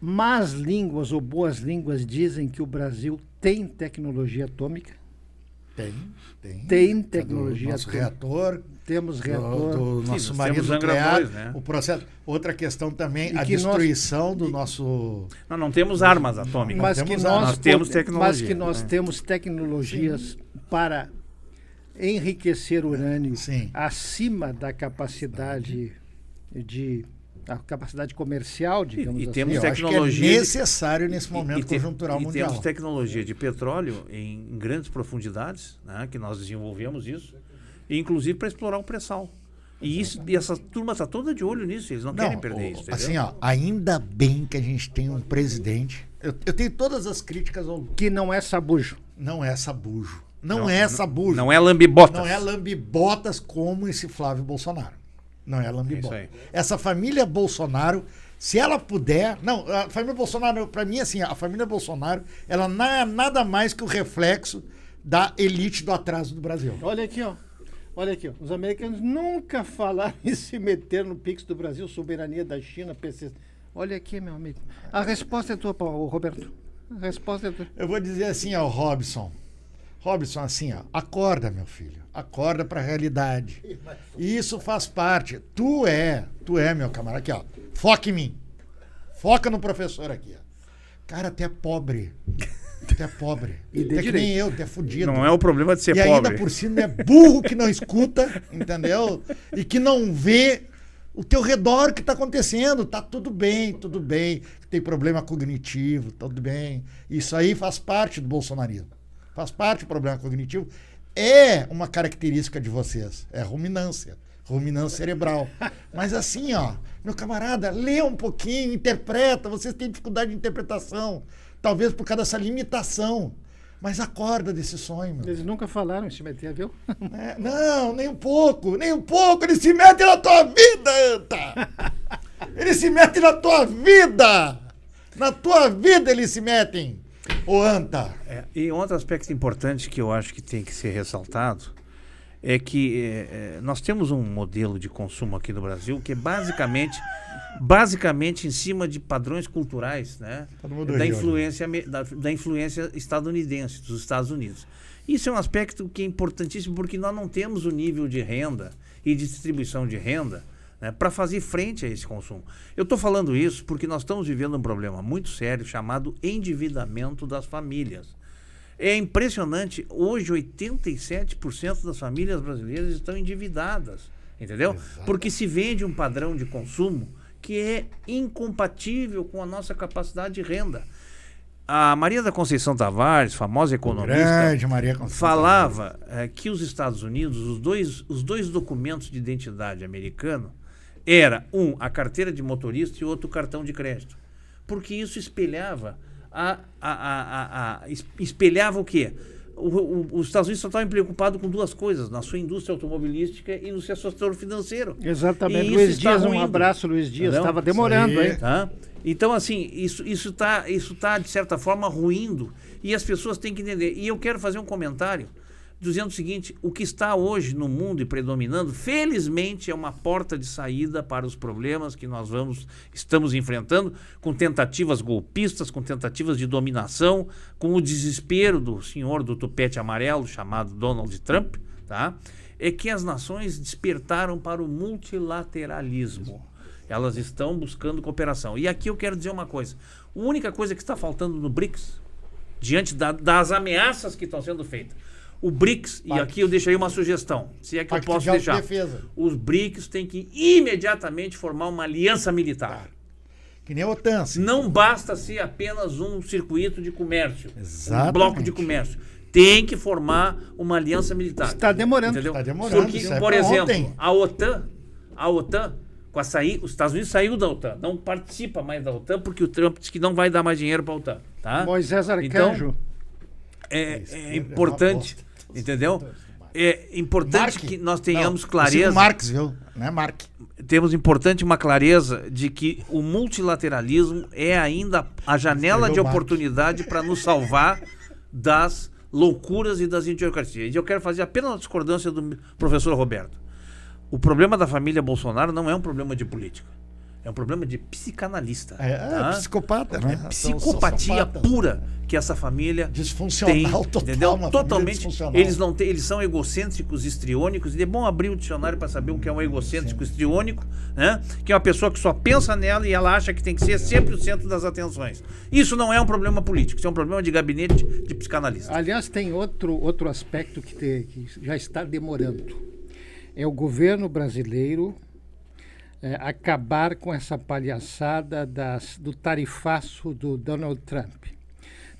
Más línguas ou boas línguas dizem que o Brasil tem tecnologia atômica. Tem tecnologia nosso atômica. reator. Temos reator. Do nosso nós submarino temos Angra nuclear. 2, né? O processo. Outra questão também, E a que nós- destruição do nosso... Nós não temos armas atômicas. Mas temos que armas. nós, Nós temos mas tecnologia, que nós né? temos tecnologias para enriquecer urânio Sim. acima da capacidade a capacidade comercial, digamos E assim. temos Eu acho que é tecnologia necessário nesse momento conjuntural mundial. temos tecnologia de petróleo em grandes profundidades, né, que nós desenvolvemos isso, e inclusive para explorar o pré-sal. E essa turma está toda de olho nisso, eles não querem perder isso. Assim, Entendeu? ainda bem que a gente tem um presidente. Eu tenho todas as críticas ao Lula. Que não é sabujo. Não é sabujo. Não é sabujo. Não é lambibotas. Não é lambibotas como esse Flávio Bolsonaro. Não é lambibotas. É isso aí. Essa família Bolsonaro, se ela puder... Não, a família Bolsonaro, para mim, assim, a família Bolsonaro, ela não é nada mais que o reflexo da elite do atraso do Brasil. Olha aqui, ó. Olha aqui, ó. Os americanos nunca falaram em se meter no Pix do Brasil, soberania da China, PC. Olha aqui, meu amigo. A resposta é tua, Roberto. A resposta é tua. Eu vou dizer assim ao Robson. Robson, assim, ó, acorda, meu filho. Acorda para a realidade. E isso faz parte. Tu é, meu camarada. Aqui, ó. Foca em mim. Foca no professor aqui, ó. Cara, tu é pobre. Tu é pobre. E de Tu é que direito. nem eu, tu é fudido. Não é o problema de ser E pobre. ainda por cima é burro que não escuta, entendeu? E que não vê o teu redor que está acontecendo. Tá tudo bem, tudo bem. Tem problema cognitivo, tudo bem. Isso aí faz parte do bolsonarismo. Faz parte do problema cognitivo. É uma característica de vocês. É ruminância. Ruminância cerebral. Mas assim, ó, meu camarada, lê um pouquinho, interpreta. Vocês têm dificuldade de interpretação. Talvez por causa dessa limitação. Mas acorda desse sonho, meu. Eles nunca falaram em se meter, viu? É, não, nem um pouco, nem um pouco. Eles se metem na tua vida, Anta. Eles se metem na tua vida. Na tua vida eles se metem, ô Anta. E outro aspecto importante que eu acho que tem que ser ressaltado é que nós temos um modelo de consumo aqui no Brasil que é basicamente em cima de padrões culturais, né? Todo mundo da riu, influência da influência estadunidense, dos Estados Unidos. Isso é um aspecto que é importantíssimo porque nós não temos o nível de renda e de distribuição de renda, né, para fazer frente a esse consumo. Eu estou falando isso porque nós estamos vivendo um problema muito sério chamado endividamento das famílias. É impressionante, hoje 87% das famílias brasileiras estão endividadas, entendeu? Exatamente. Porque se vende um padrão de consumo que é incompatível com a nossa capacidade de renda. A Maria da Conceição Tavares, famosa economista, Grande Maria Conceição falava que os Estados Unidos, os dois documentos de identidade americano, era a carteira de motorista e outro o cartão de crédito. Porque isso espelhava espelhava o quê? Os Estados Unidos só estavam preocupados com duas coisas, na sua indústria automobilística e no seu setor financeiro. Exatamente. E isso Luiz está Dias, um ruindo. abraço, Luiz Dias. Entendeu? Estava demorando, Isso aí. hein? Tá? Então, assim, isso tá, de certa forma, ruindo. E as pessoas têm que entender. E eu quero fazer um comentário dizendo o seguinte: o que está hoje no mundo e predominando, felizmente, é uma porta de saída para os problemas que nós estamos enfrentando, com tentativas golpistas, com tentativas de dominação, com o desespero do senhor do tupete amarelo, chamado Donald Trump, tá? É que as nações despertaram para o multilateralismo. Elas estão buscando cooperação. E aqui eu quero dizer uma coisa: a única coisa que está faltando no BRICS, diante das ameaças que estão sendo feitas, o BRICS, e aqui eu deixaria uma sugestão, se é que eu Pacto posso de deixar, autodefesa. os BRICS têm que imediatamente formar uma aliança militar. Que nem a OTAN. Assim. Não basta ser apenas um circuito de comércio, Exatamente. um bloco de comércio. Tem que formar uma aliança militar. Está demorando. Entendeu? Está demorando, Porque, isso é por pra exemplo, ontem. a OTAN, os Estados Unidos saiu da OTAN, não participa mais da OTAN porque o Trump disse que não vai dar mais dinheiro para a OTAN. Tá? Moisés Arcanjo. é importante, entendeu? É importante que nós tenhamos Não, clareza. Marx, viu? Não é Marx. Temos importante uma clareza de que o multilateralismo é ainda a janela de oportunidade para nos salvar das loucuras e das idiocracias. E eu quero fazer apenas uma discordância do professor Roberto. O problema da família Bolsonaro não é um problema de política. É um problema de psicanalista. É psicopata, né? É psicopatia pura que essa família disfuncional tem, total, entendeu? Totalmente. Eles são egocêntricos, histriônicos. E é bom abrir o dicionário para saber o que é um egocêntrico histriônico, né? Que é uma pessoa que só pensa nela e ela acha que tem que ser sempre o centro das atenções. Isso não é um problema político, isso é um problema de gabinete de psicanalista. Aliás, tem outro aspecto que já está demorando. É o governo brasileiro acabar com essa palhaçada do tarifaço do Donald Trump.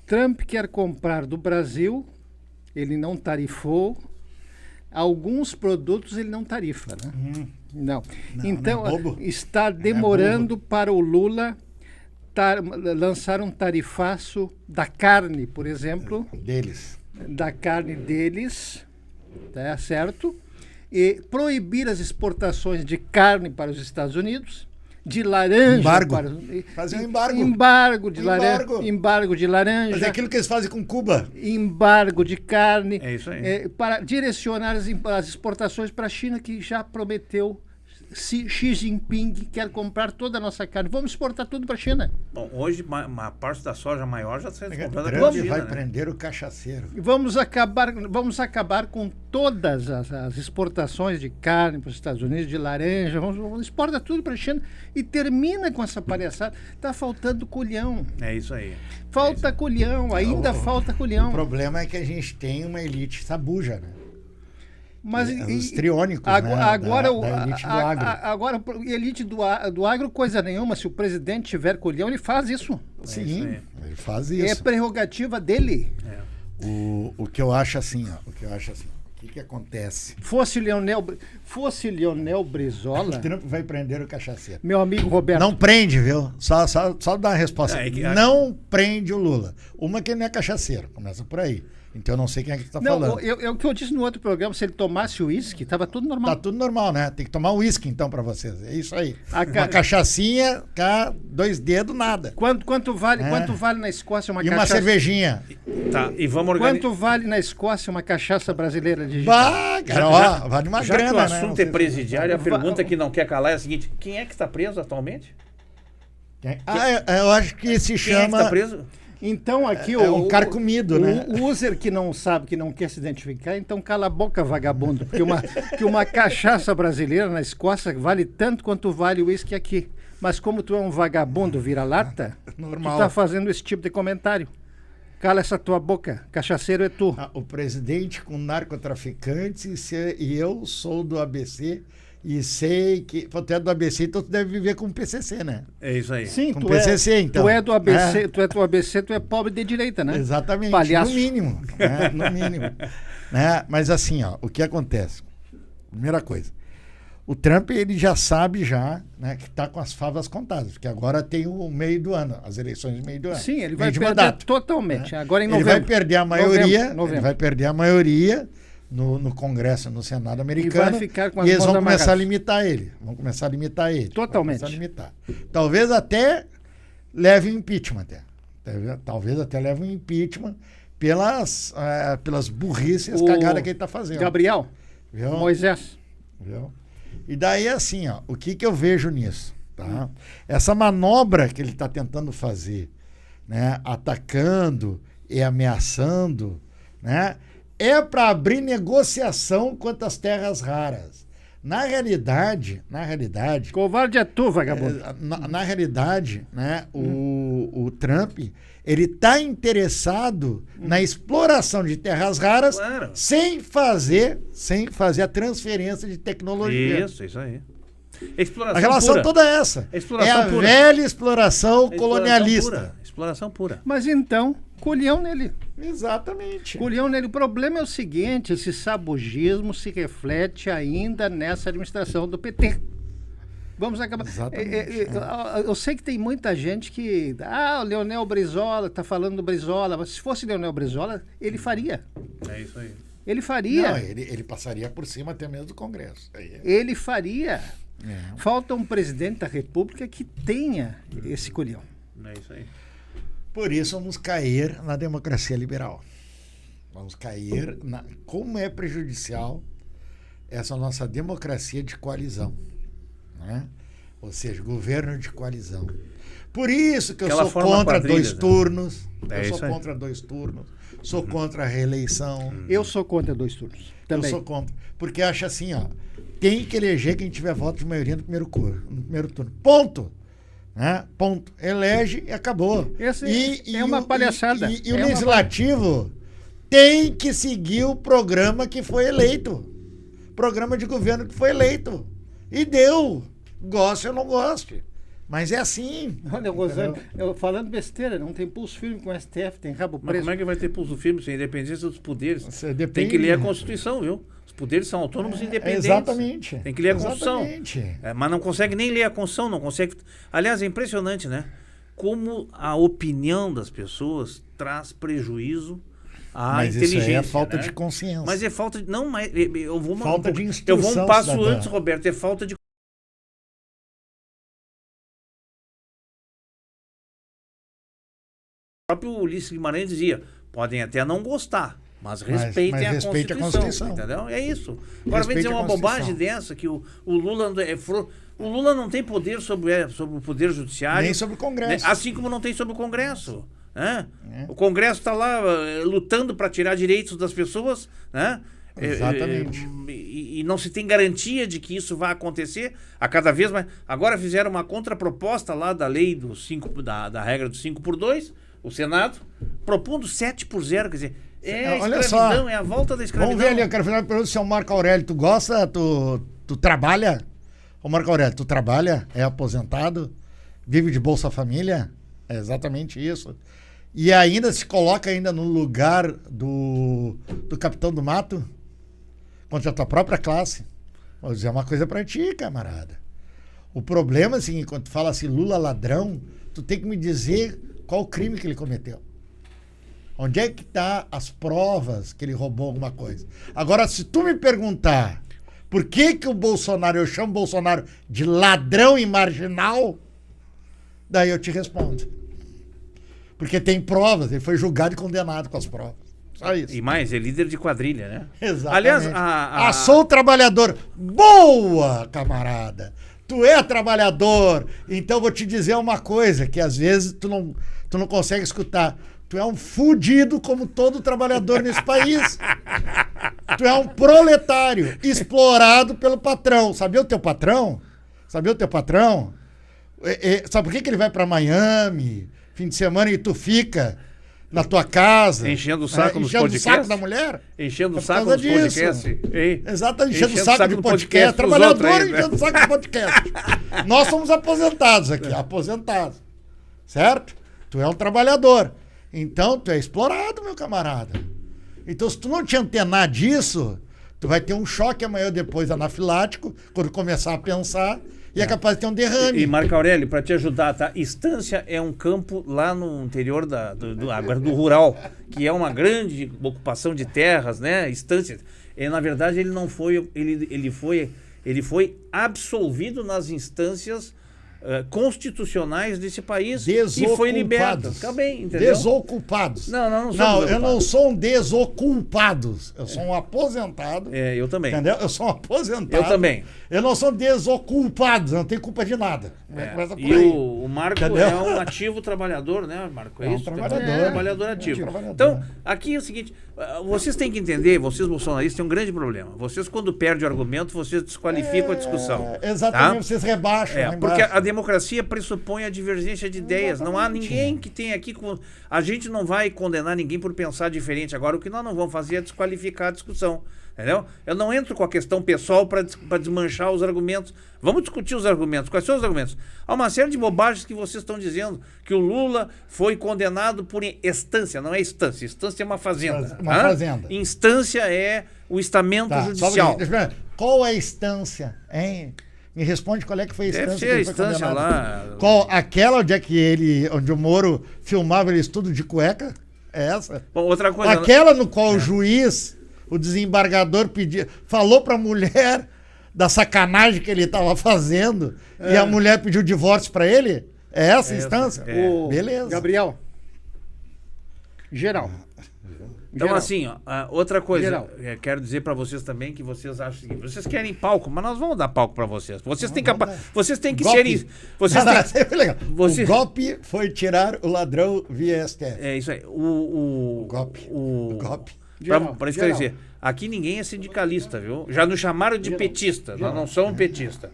Trump quer comprar do Brasil, ele não tarifou, alguns produtos ele não tarifa, né? Não. Então, está demorando para o Lula lançar um tarifaço da carne, por exemplo. Da carne deles, tá certo? E proibir as exportações de carne para os Estados Unidos, de laranja... Fazer um embargo. Embargo de laranja. Fazer aquilo que eles fazem com Cuba. Embargo de carne. É isso aí. Para direcionar as exportações para a China, que já prometeu. Xi Jinping quer comprar toda a nossa carne. Vamos exportar tudo para a China. Bom, hoje uma parte da soja maior já está sendo comprada pela China. Vai prender o cachaceiro. Vamos acabar com todas as exportações de carne para os Estados Unidos, de laranja. Vamos exportar tudo para a China e termina com essa palhaçada. Está faltando culhão. É isso aí. Falta culhão, ainda falta culhão. O problema é que a gente tem uma elite sabuja, né? Mas os histriônicos, agora, né? Da elite do agro. Agora, elite do agro, coisa nenhuma. Se o presidente tiver colhão, ele faz isso. Sim, ele faz isso. É prerrogativa dele. O que eu acho assim, o que acontece? Fosse Leonel Brizola... O Trump vai prender o cachaceiro. Meu amigo Roberto... Não prende, viu? Só dar a resposta. Não prende o Lula. Uma que ele não é cachaceiro. Começa por aí. Então eu não sei quem é que está falando. O que eu disse no outro programa, se ele tomasse o uísque, estava tudo normal. Tá tudo normal, né? Tem que tomar uísque então para vocês. É isso aí. Uma cachaçinha, 2 dedos, nada. Quanto vale na Escócia uma cachaça? E uma cervejinha. Tá, e vamos organizar. Quanto vale na Escócia uma cachaça brasileira de vale uma já grana, que o assunto né? é presidiário, a pergunta que não quer calar é a seguinte: quem é que está preso atualmente? Eu acho que se chama... Quem é que está preso? Então aqui um carcomido, né? O user que não sabe, que não quer se identificar, então cala a boca, vagabundo. Porque uma cachaça brasileira na Escócia vale tanto quanto vale o uísque aqui. Mas como tu é um vagabundo vira-lata, tu tá fazendo esse tipo de comentário. Cala essa tua boca, cachaceiro é tu. O presidente com narcotraficantes e eu sou do ABC... E sei que tu é do ABC, então tu deve viver com o PCC, né? É isso aí. Sim, com PCC, então. Tu é do ABC, tu é ABC, tu é pobre de direita, né? Exatamente. Palhaço. No mínimo. Né? No mínimo. Né? Mas assim, o que acontece? Primeira coisa. O Trump, ele já sabe né, que está com as favas contadas, porque agora tem o meio do ano, as eleições do meio do ano. Sim, ele vai perder totalmente. Né? Agora em novembro. Ele vai perder a maioria. Novembro. Ele vai perder a maioria. No Congresso, no Senado americano, e eles vão começar a limitar ele. Totalmente. Talvez até leve um impeachment. Talvez até leve um impeachment pelas burrices, cagadas que ele está fazendo. Gabriel, viu? Moisés. Viu? E daí, assim, o que eu vejo nisso? Tá? Essa manobra que ele está tentando fazer, né, atacando e ameaçando, né, é para abrir negociação quanto às terras raras. Na realidade... Covarde é tu, vagabundo. Na realidade, né, o Trump, ele está interessado na exploração de terras raras, claro, sem fazer a transferência de tecnologia. Isso aí. Exploração a relação pura. toda é essa. Exploração é a pura. Velha exploração colonialista. Exploração pura. Mas então, colhão nele. Exatamente. Colhão nele. O problema é o seguinte, esse sabugismo se reflete ainda nessa administração do PT. Vamos acabar. Exatamente. Eu sei que tem muita gente que... o Leonel Brizola, está falando do Brizola. Mas se fosse Leonel Brizola, ele faria. É isso aí. Ele faria. Não, ele passaria por cima até mesmo do Congresso. Ele faria. É. Falta um presidente da República que tenha esse culhão. É isso aí. Por isso vamos cair na democracia liberal. Vamos cair na... Como é prejudicial essa nossa democracia de coalizão. Né? Ou seja, governo de coalizão. Por isso que eu Aquela sou forma contra quadrilhas, 2 turnos. É Eu isso sou aí. contra 2 turnos. Sou contra a reeleição. Eu sou contra 2 turnos. Também. Eu sou contra. Porque acho assim, ó. Tem que eleger quem tiver voto de maioria no primeiro turno. Ponto. Né? Ponto. Elege e acabou. É uma palhaçada. E o legislativo tem que seguir o programa que foi eleito. Programa de governo que foi eleito. E deu. Goste ou não goste. Mas é assim. Olha, eu falando besteira, não tem pulso firme com o STF, tem rabo Mas preso. como é que vai ter pulso firme sem independência dos poderes? Você Tem depende- que ler a Constituição, viu? Os poderes são autônomos e independentes. Exatamente. Tem que ler a Constituição. Exatamente. Mas não consegue nem ler a Constituição, não consegue... Aliás, é impressionante, né? Como a opinião das pessoas traz prejuízo à Mas inteligência. isso aí é falta né? de consciência. Mas é falta de... Não, mas eu vou... Falta de Eu instrução vou um passo cidadã. antes, Roberto. É falta de... O próprio Ulisses Guimarães dizia, podem até não gostar, mas respeitem mas a, respeite a Constituição, Constituição. entendeu? É isso. Agora vem Respeite dizer a uma Constituição. bobagem dessa, que o Lula o Lula não tem poder sobre o Poder Judiciário. Nem sobre o Congresso. Né? Assim como não tem sobre o Congresso. Né? É. O Congresso está lá lutando para tirar direitos das pessoas, né? Exatamente. E não se tem garantia de que isso vai acontecer a cada vez mais. Agora fizeram uma contraproposta lá da lei da regra do 5x2, o Senado, propondo 7-0, quer dizer, a Olha escravidão, só. é a volta da escravidão. Vamos ver ali, eu quero fazer uma pergunta, seu Marco Aurélio, tu gosta, tu trabalha? Ô Marco Aurélio, tu trabalha? É aposentado? Vive de Bolsa Família? É exatamente isso. E ainda se coloca ainda no lugar do capitão do mato? Contra a tua própria classe. Vou dizer uma coisa pra ti, camarada. O problema, assim, quando tu fala assim, Lula ladrão, tu tem que me dizer qual o crime que ele cometeu. Onde é que tá as provas que ele roubou alguma coisa? Agora, se tu me perguntar por que o Bolsonaro, eu chamo o Bolsonaro de ladrão e marginal, daí eu te respondo. Porque tem provas, ele foi julgado e condenado com as provas. Só isso. E mais, é líder de quadrilha, né? Exatamente. Aliás, sou trabalhador. Boa, camarada. Tu é trabalhador. Então vou te dizer uma coisa que às vezes tu não consegue escutar. Tu é um fudido como todo trabalhador nesse país. Tu é um proletário explorado pelo patrão. Sabia o teu patrão? Sabia o teu patrão? Sabe por que ele vai para Miami fim de semana e tu fica na tua casa? Enchendo o saco nos enchendo podcasts? o saco da mulher? Enchendo o por saco causa nos disso. podcasts. Ei, Exato, enchendo o saco de no podcast. dos Trabalhador outros aí, né? enchendo o saco de podcast. Nós somos aposentados aqui, aposentados. Certo? Tu é um trabalhador. Então, tu é explorado, meu camarada. Então, se tu não te antenar disso, tu vai ter um choque amanhã ou depois anafilático, quando começar a pensar, e é capaz de ter um derrame. E Marco Aurélio, para te ajudar, tá? Estância é um campo lá no interior do rural, que é uma grande ocupação de terras, né? Estância. Na verdade, ele não foi, ele foi absolvido nas instâncias constitucionais desse país e foi liberto. Acabei, entendeu? Desocupados. Não eu não sou um desoculpado. Eu sou um aposentado. Eu também. Entendeu? Eu sou um aposentado. Eu também. Eu não sou desoculpado, eu não tenho culpa de nada. Começa por E aí. o Marco Entendeu? é um ativo trabalhador, né, Marco? É um isso? trabalhador. Trabalhador ativo. É um trabalhador. Então, aqui é o seguinte, vocês têm que entender, vocês bolsonaristas têm um grande problema. Vocês, quando perdem o argumento, vocês desqualificam a discussão. Exatamente, tá? vocês rebaixam. lá Porque embaixo. a democracia pressupõe a divergência de ideias. Não há ninguém que tenha aqui... A gente não vai condenar ninguém por pensar diferente. Agora, o que nós não vamos fazer é desqualificar a discussão. Entendeu? Eu não entro com a questão pessoal para desmanchar os argumentos. Vamos discutir os argumentos. Quais são os argumentos? Há uma série de bobagens que vocês estão dizendo. Que o Lula foi condenado por estância. Não é estância. Estância é uma fazenda. Uma fazenda. Instância é o estamento Tá, judicial. Qual é a instância, hein? Me responde qual é que foi a Deve instância ser que a ele foi instância condenado. lá. Qual, aquela onde o Moro filmava eles tudo de cueca? É essa? Bom, outra coisa. Aquela no qual o juiz, o desembargador, falou pra mulher da sacanagem que ele estava fazendo e a mulher pediu divórcio pra ele? É essa a instância? O Beleza. Gabriel. Geral. Então, Geral. assim, ó, outra coisa, Geral. quero dizer pra vocês também que vocês acham o seguinte: vocês querem palco, mas nós vamos dar palco pra vocês. Vocês têm que Golpe. serem. Vocês Não, têm, isso aí foi legal. Você- O golpe foi tirar o ladrão via STF. é isso aí. O golpe. O golpe. Geral, Para esclarecer, geral. aqui ninguém é sindicalista, viu? Já nos chamaram de petista. Nós não somos petista.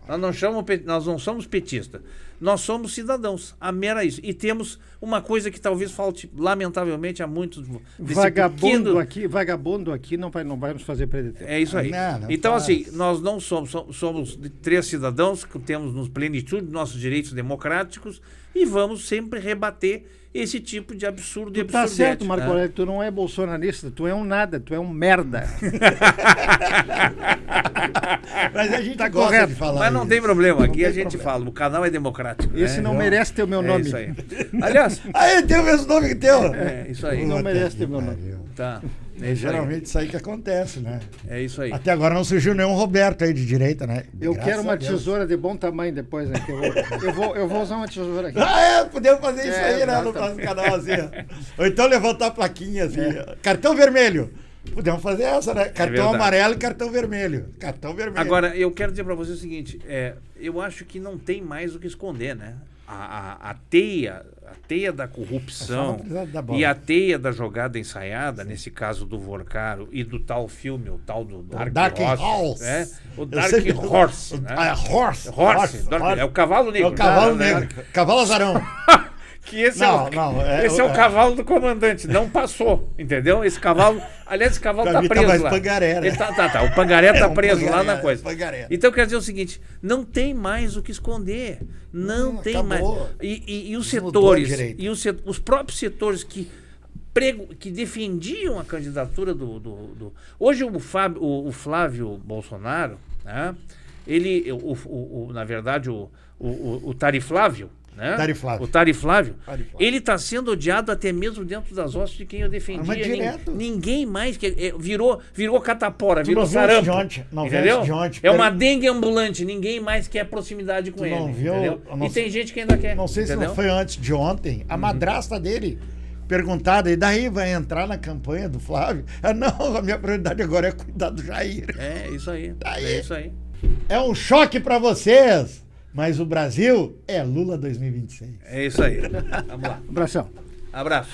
Nós não somos petista. Nós somos cidadãos. A mera isso. E temos uma coisa que talvez falte, lamentavelmente, a muitos. desse pequeno- Vagabundo aqui não vai nos fazer perder tempo. É isso aí. Não Então, faz. assim, nós não somos 3 cidadãos que temos nos plenitude nossos direitos democráticos e vamos sempre rebater esse tipo de absurdo e Tu tá absurdete, certo, Marco né? Aurélio, tu não é bolsonarista, tu é um nada, tu é um merda. Mas a gente Tá gosta correto. de falar Mas não isso. tem problema, aqui tem a gente problema. fala, o canal é democrático. Esse né? não merece ter o meu É nome. isso aí. Aliás, Aí tem o mesmo nome que teu. é isso aí. Não Puta merece que ter meu nome. pariu. Tá. É isso aí. Geralmente isso aí que acontece, né? É isso aí. Até agora não surgiu nenhum Roberto aí de direita, né? Eu Graças quero uma a Deus. tesoura de bom tamanho depois, né? Que eu vou usar uma tesoura aqui. Ah, é? Podemos fazer isso É, aí, né? No exatamente. nosso canal, assim. Ó. Ou então levantar a plaquinha, assim. Cartão vermelho. Podemos fazer essa, né? Cartão verdade. amarelo e cartão vermelho. Cartão vermelho. Agora, eu quero dizer para você o seguinte: eu acho que não tem mais o que esconder, né? A teia da É só corrupção não precisar dar bola. e a teia da jogada ensaiada, nesse caso do Vorcaro e do tal filme, o tal do Dark Horse, né? O Dark Horse, né? Horse, é o cavalo negro. É o cavalo né? negro. Cavalo azarão. Que esse Não, é o, não, esse é o cavalo do comandante, não passou, entendeu? Esse cavalo, aliás, esse cavalo Pra tá mim tá preso mais lá. pangaré, né? Ele tá, o pangaré tá um preso lá pangaré, na coisa. pangaré. Então quer dizer o seguinte, não tem mais o que esconder, não tem acabou. mais. E os Mudou a setores, direita. e os próprios setores que defendiam a candidatura do... Hoje o Flávio Bolsonaro, né? Ele, na verdade, o Tariflávio, né? Tariflávio. O Tariflávio, Tariflávio. ele está sendo odiado até mesmo dentro das hostes de quem eu defendia. Mas direto. Ninguém mais virou catapora, Tu virou não viu sarampo. esse de ontem? Não viu Entendeu? esse de ontem? É uma dengue ambulante, ninguém mais quer proximidade com Tu ele. não viu? Entendeu? Eu não E tem sei- gente que ainda quer. Não sei se entendeu? não foi antes de ontem, a madrasta dele perguntada, e daí vai entrar na campanha do Flávio? Não, a minha prioridade agora é cuidar do Jair. É isso aí. Aí. É isso aí. É um choque pra vocês, mas o Brasil é Lula 2026. É isso aí. Vamos lá. Abração. Abraço.